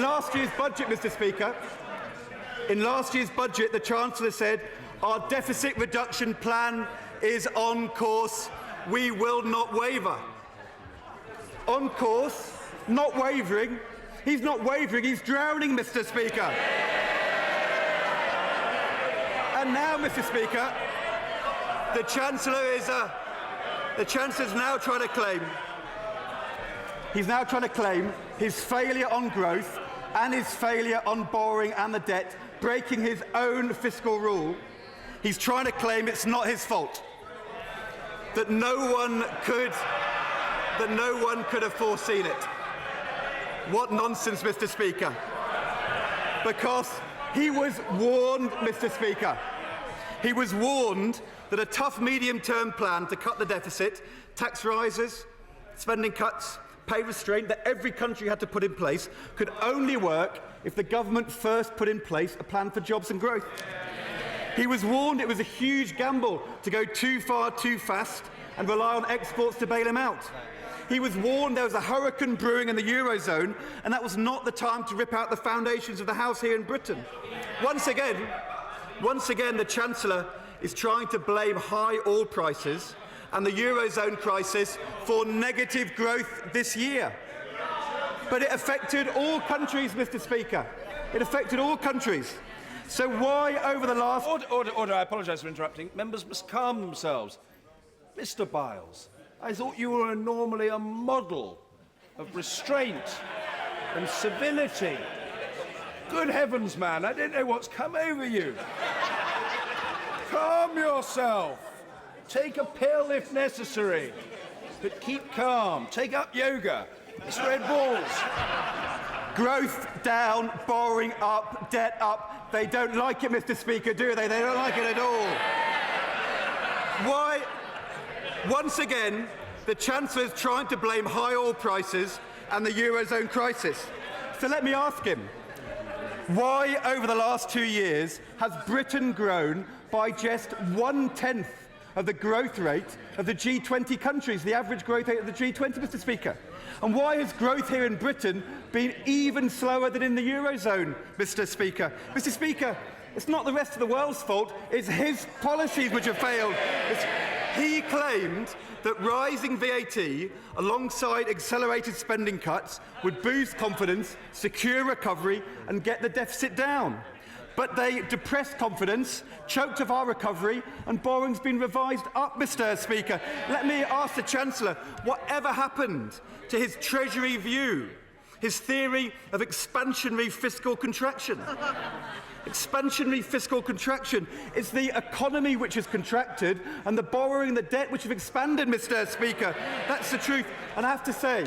last year's budget, Mr. Speaker, the Chancellor said, our deficit reduction plan is on course. We will not waver. On course, not wavering. He's not wavering, he's drowning, Mr. Speaker. And now, Mr. Speaker, the Chancellor's now trying to claim. He's now trying to claim his failure on growth and his failure on borrowing and the debt, breaking his own fiscal rule. He's trying to claim it's not his fault. That no one could have foreseen it. What nonsense, Mr. Speaker. Because he was warned, Mr. Speaker. He was warned that a tough medium-term plan to cut the deficit, tax rises, spending cuts, pay restraint that every country had to put in place could only work if the government first put in place a plan for jobs and growth. He was warned it was a huge gamble to go too far too fast and rely on exports to bail him out. He was warned there was a hurricane brewing in the Eurozone, and that was not the time to rip out the foundations of the house here in Britain. Once again, the Chancellor is trying to blame high oil prices and the Eurozone crisis for negative growth this year. But it affected all countries, Mr. Speaker. It affected all countries. So why over the last... Order, I apologise for interrupting. Members must calm themselves. Mr. Biles, I thought you were normally a model of restraint and civility. Good heavens, man, I didn't know what's come over you. Calm yourself. Take a pill if necessary. But keep calm. Take up yoga. It's red balls. Growth down, borrowing up, debt up. They don't like it, Mr. Speaker, do they? They don't like it at all. Why? Once again, the Chancellor is trying to blame high oil prices and the Eurozone crisis. So let me ask him, why over the last 2 years has Britain grown by just 1/10 of the growth rate of the G20 countries, the average growth rate of the G20, Mr. Speaker? And why has growth here in Britain been even slower than in the Eurozone, Mr. Speaker? Mr. Speaker, it's not the rest of the world's fault, it's his policies which have failed. He claimed that rising VAT alongside accelerated spending cuts would boost confidence, secure recovery and get the deficit down. But they depressed confidence, choked off our recovery, and borrowing's been revised up, Mr. Speaker. Let me ask the Chancellor, whatever happened to his Treasury view, his theory of expansionary fiscal contraction? Expansionary fiscal contraction is the economy which has contracted and the borrowing and the debt which have expanded, Mr. Speaker. That's the truth. And I have to say,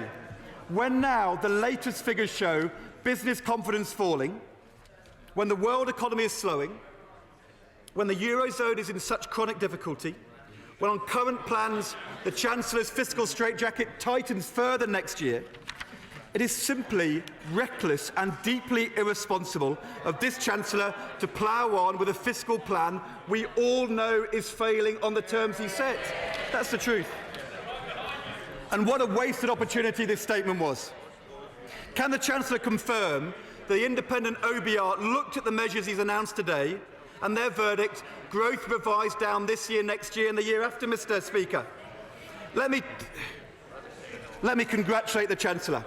when now the latest figures show business confidence falling, when the world economy is slowing, when the Eurozone is in such chronic difficulty, when on current plans the Chancellor's fiscal straitjacket tightens further next year, it is simply reckless and deeply irresponsible of this Chancellor to plough on with a fiscal plan we all know is failing on the terms he set. That's the truth. And what a wasted opportunity this statement was. Can the Chancellor confirm the independent OBR looked at the measures he's announced today and their verdict, growth revised down this year, next year and the year after, Mr. Speaker? Let me congratulate the Chancellor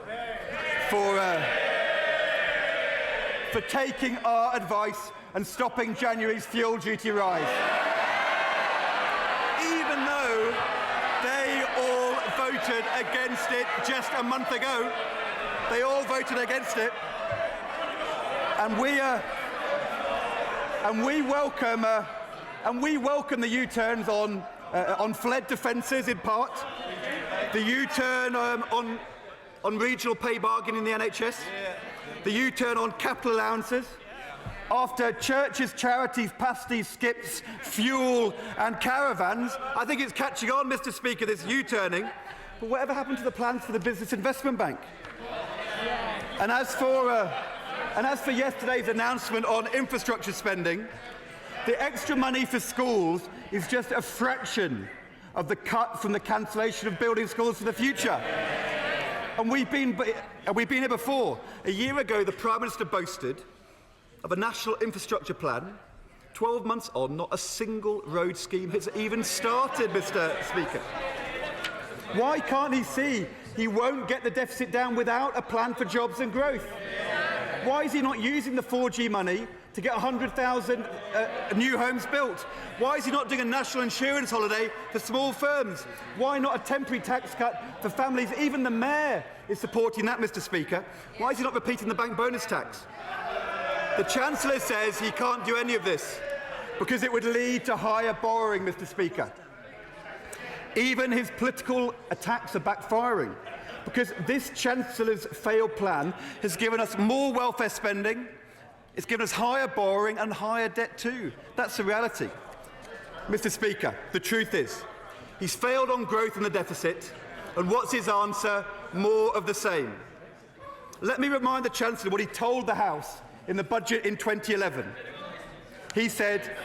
for taking our advice and stopping January's fuel duty rise. Even though they all voted against it just a month ago, they all voted against it. And we welcome the U-turns on fled defences in part, the U-turn on regional pay bargain in the NHS, the U-turn on capital allowances, after churches, charities, pasties, skips, fuel and caravans. I think it's catching on, Mr. Speaker, this U-turning. But whatever happened to the plans for the Business Investment Bank? And as for yesterday's announcement on infrastructure spending, the extra money for schools is just a fraction of the cut from the cancellation of building schools for the future. And we've been here before. A year ago, the Prime Minister boasted of a national infrastructure plan. 12 months on, not a single road scheme has even started, Mr. Speaker. Why can't he see he won't get the deficit down without a plan for jobs and growth? Why is he not using the 4G money to get 100,000 new homes built? Why is he not doing a national insurance holiday for small firms? Why not a temporary tax cut for families? Even the Mayor is supporting that, Mr. Speaker. Why is he not repeating the bank bonus tax? The Chancellor says he can't do any of this because it would lead to higher borrowing, Mr. Speaker. Even his political attacks are backfiring, because this Chancellor's failed plan has given us more welfare spending, it's given us higher borrowing and higher debt too. That's the reality. Mr. Speaker, the truth is, he's failed on growth and the deficit, and what's his answer? More of the same. Let me remind the Chancellor what he told the House in the budget in 2011. He said,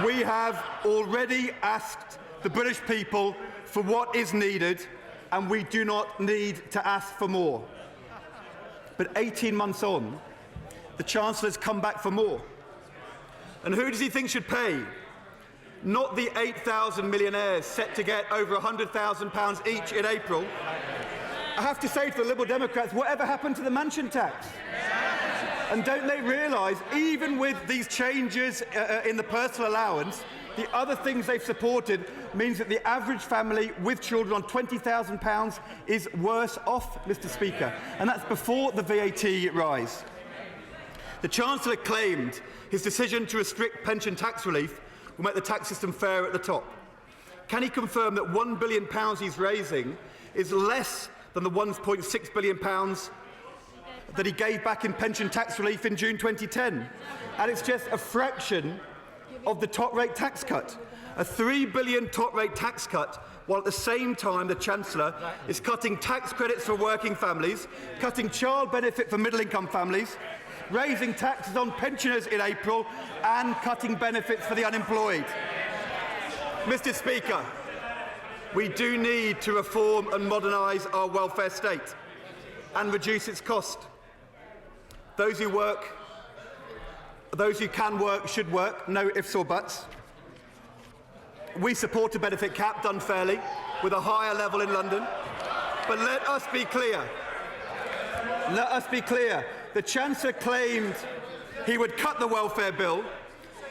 "We have already asked the British people for what is needed, and we do not need to ask for more. But 18 months on, the Chancellor's come back for more. And who does he think should pay? Not the 8,000 millionaires set to get over £100,000 each in April. I have to say to the Liberal Democrats, whatever happened to the mansion tax? And don't they realise, even with these changes in the personal allowance, the other things they've supported means that the average family with children on £20,000 is worse off, Mr. Speaker, and that's before the VAT rise. The Chancellor claimed his decision to restrict pension tax relief will make the tax system fairer at the top. Can he confirm that £1 billion he's raising is less than the £1.6 billion that he gave back in pension tax relief in June 2010? And it's just a fraction of the top rate tax cut. A £3 billion top rate tax cut, while at the same time the Chancellor is cutting tax credits for working families, cutting child benefit for middle income families, raising taxes on pensioners in April, and cutting benefits for the unemployed. Mr. Speaker, we do need to reform and modernise our welfare state and reduce its cost. Those who can work should work, no ifs or buts. We support a benefit cap done fairly, with a higher level in London. But let us be clear. Let us be clear. The Chancellor claimed he would cut the welfare bill,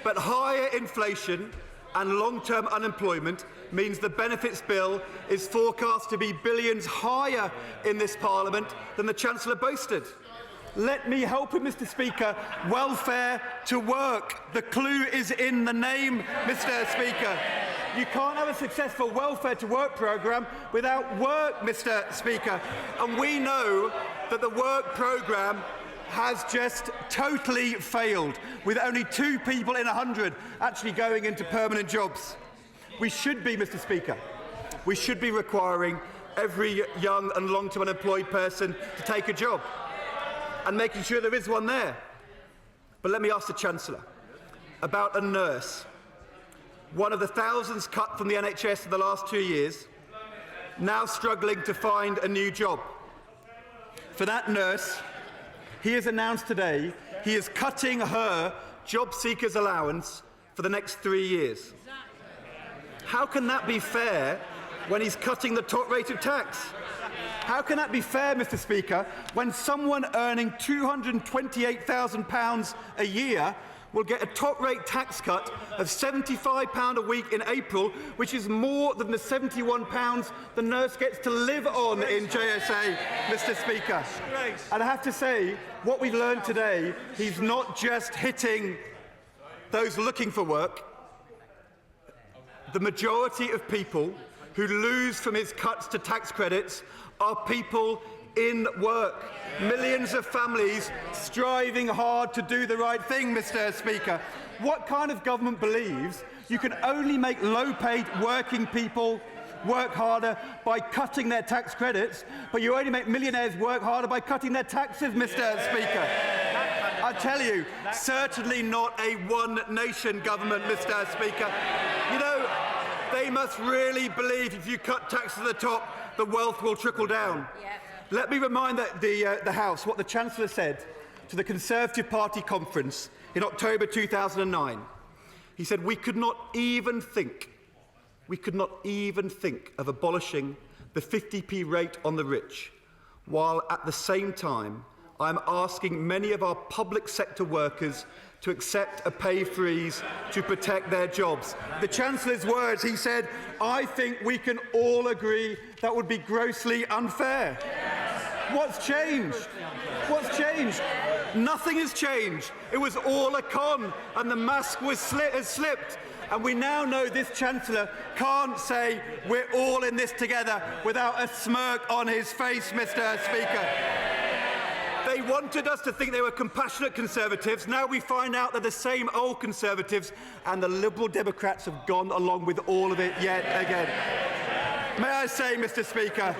but higher inflation and long-term unemployment means the benefits bill is forecast to be billions higher in this Parliament than the Chancellor boasted. Let me help him, Mr. Speaker. Welfare to work. The clue is in the name, Mr. Speaker. You can't have a successful welfare to work programme without work, Mr. Speaker. And we know that the work programme has just totally failed, with only 2 people in 100 actually going into permanent jobs. We should be, Mr. Speaker, we should be requiring every young and long-term unemployed person to take a job and making sure there is one there. But let me ask the Chancellor about a nurse, one of the thousands cut from the NHS in the last 2 years, now struggling to find a new job. For that nurse, he has announced today he is cutting her job seekers allowance for the next 3 years. How can that be fair when he's cutting the top rate of tax? How can that be fair, Mr. Speaker, when someone earning £228,000 a year will get a top rate tax cut of £75 a week in April, which is more than the £71 the nurse gets to live on in JSA, Mr. Speaker? And I have to say, what we've learned today, he's not just hitting those looking for work. The majority of people who lose from his cuts to tax credits are people in work. Millions of families striving hard to do the right thing, Mr. Speaker. What kind of government believes you can only make low-paid working people work harder by cutting their tax credits, but you only make millionaires work harder by cutting their taxes, Mr. Speaker? I tell you, certainly not a one-nation government, Mr. Speaker. You know, they must really believe if you cut taxes at the top, the wealth will trickle down. Let me remind the House what the Chancellor said to the Conservative Party conference in October 2009. He said, we could not even think of abolishing the 50p rate on the rich, while at the same time I'm asking many of our public sector workers to accept a pay freeze to protect their jobs. The Chancellor's words, he said, I think we can all agree that would be grossly unfair. What's changed? What's changed? Nothing has changed. It was all a con, and the mask has slipped. And we now know this Chancellor can't say we're all in this together without a smirk on his face, Mr. Speaker. They wanted us to think they were compassionate Conservatives. Now we find out they're the same old Conservatives, and the Liberal Democrats have gone along with all of it yet again. May I say, Mr. Speaker,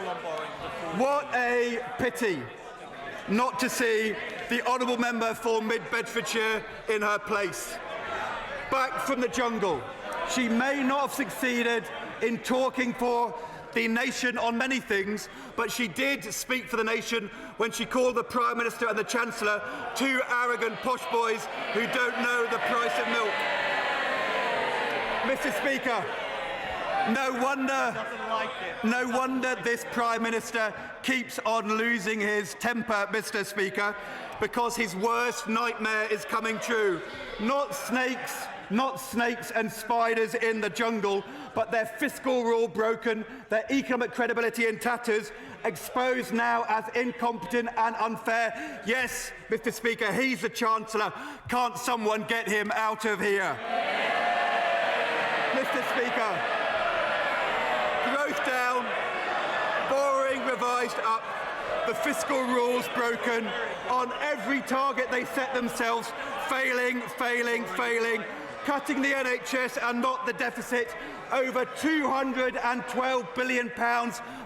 what a pity not to see the honourable member for Mid-Bedfordshire in her place. Back from the jungle. She may not have succeeded in talking for the nation on many things, but she did speak for the nation when she called the Prime Minister and the Chancellor two arrogant posh boys who don't know the price of milk. Mr. Speaker, no wonder this Prime Minister keeps on losing his temper, Mr. Speaker, because his worst nightmare is coming true. Not snakes and spiders in the jungle, but their fiscal rule broken, their economic credibility in tatters, exposed now as incompetent and unfair. Yes, Mr. Speaker, he's the Chancellor. Can't someone get him out of here? Mr. Speaker, growth down, borrowing revised up, the fiscal rules broken, on every target they set themselves, failing, cutting the NHS and not the deficit, over £212 billion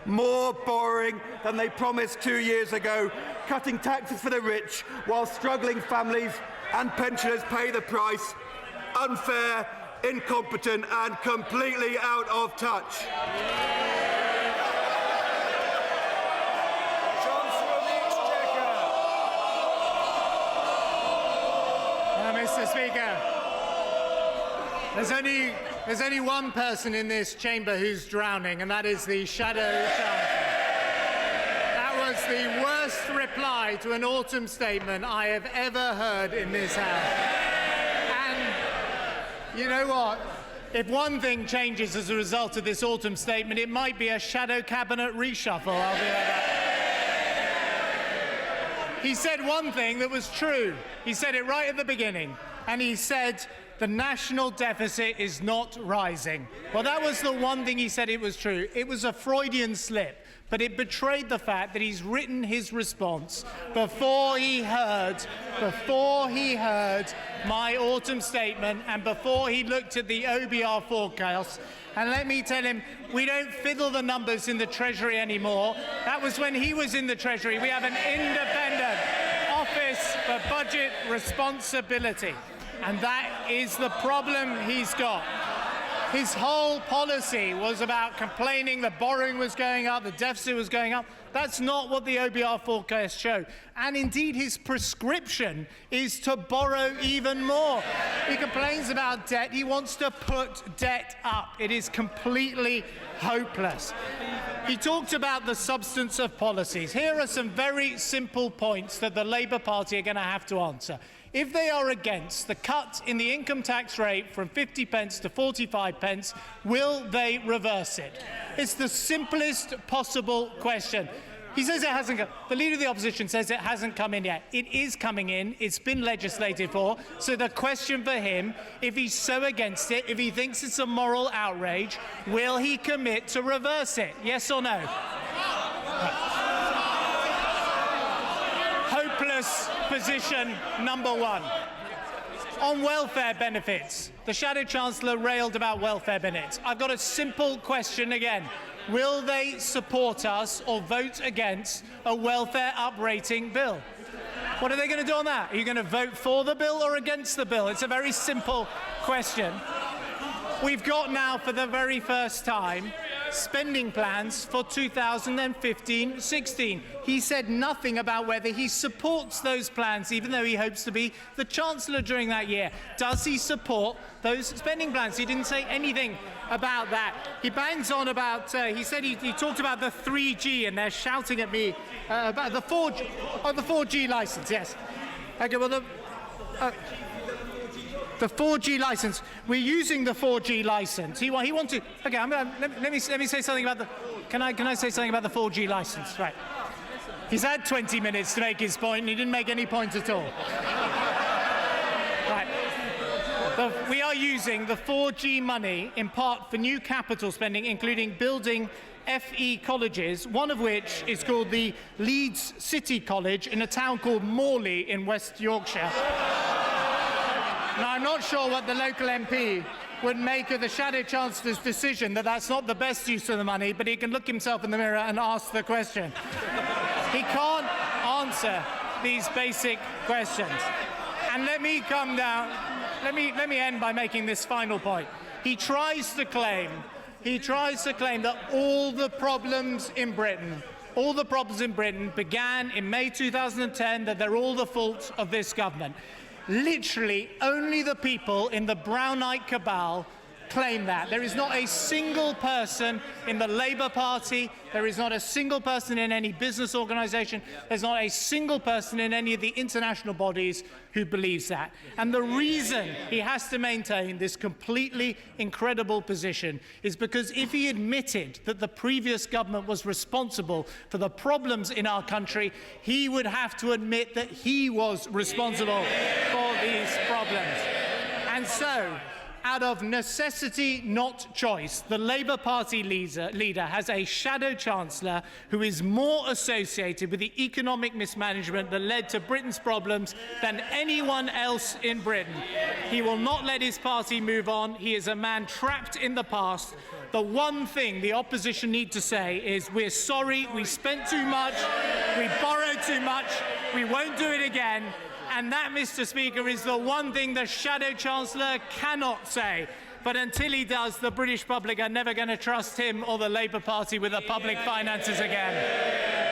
more borrowing than they promised 2 years ago, cutting taxes for the rich while struggling families and pensioners pay the price. Unfair, incompetent and completely out of touch. Mr. Speaker, there's only one person in this chamber who's drowning, and that is the Shadow Chancellor. That was the worst reply to an autumn statement I have ever heard in this House. And you know what? If one thing changes as a result of this autumn statement, it might be a shadow cabinet reshuffle. I'll be like that. He said one thing that was true. He said it right at the beginning. And he said the national deficit is not rising. Well, that was the one thing he said it was true. It was a Freudian slip, but it betrayed the fact that he's written his response before he heard my autumn statement and before he looked at the OBR forecast. And let me tell him, we don't fiddle the numbers in the Treasury anymore. That was when he was in the Treasury. We have an independent Office for Budget Responsibility. And that is the problem he's got. His whole policy was about complaining the borrowing was going up, the deficit was going up. That's not what the OBR forecast show. And indeed, his prescription is to borrow even more. He complains about debt. He wants to put debt up. It is completely hopeless. He talked about the substance of policies. Here are some very simple points that the Labour Party are going to have to answer. If they are against the cut in the income tax rate from 50 pence to 45 pence, will they reverse it? It's the simplest possible question. He says it hasn't come. The Leader of the Opposition says it hasn't come in yet. It is coming in. It's been legislated for. So the question for him, if he's so against it, if he thinks it's a moral outrage, will he commit to reverse it? Yes or no? Hopeless position number one. On welfare benefits, the Shadow Chancellor railed about welfare benefits. I've got a simple question again. Will they support us or vote against a welfare uprating bill? What are they going to do on that? Are you going to vote for the bill or against the bill? It's a very simple question. We've got now, for the very first time, spending plans for 2015-16. He said nothing about whether he supports those plans, even though he hopes to be the Chancellor during that year. Does he support those spending plans? He didn't say anything about that. He bangs on about, he said he talked about the 3G, and they're shouting at me about the 4G, the 4G license, yes. Okay, well, the 4G license. We're using the 4G license. He wanted. Okay, let me say something about the. Can I say something about the 4G license? Right. He's had 20 minutes to make his point, and he didn't make any point at all. Right. We are using the 4G money in part for new capital spending, including building FE colleges, one of which is called the Leeds City College in a town called Morley in West Yorkshire. Now, I'm not sure what the local MP would make of the Shadow Chancellor's decision that that's not the best use of the money, but he can look himself in the mirror and ask the question. He can't answer these basic questions. And let me end by making this final point. He tries to claim he tries to claim that all the problems in Britain began in May 2010, that they're all the fault of this government. Literally, only the people in the Brownite cabal claim that. There is not a single person in the Labour Party, there is not a single person in any business organisation, there's not a single person in any of the international bodies who believes that. And the reason he has to maintain this completely incredible position is because if he admitted that the previous government was responsible for the problems in our country, he would have to admit that he was responsible for these problems. And so, out of necessity, not choice, the Labour Party leader has a Shadow Chancellor who is more associated with the economic mismanagement that led to Britain's problems than anyone else in Britain. He will not let his party move on. He is a man trapped in the past. The one thing the opposition need to say is, we're sorry, we spent too much, we borrowed too much, we won't do it again. And that, Mr. Speaker, is the one thing the Shadow Chancellor cannot say. But until he does, the British public are never going to trust him or the Labour Party with the public finances again.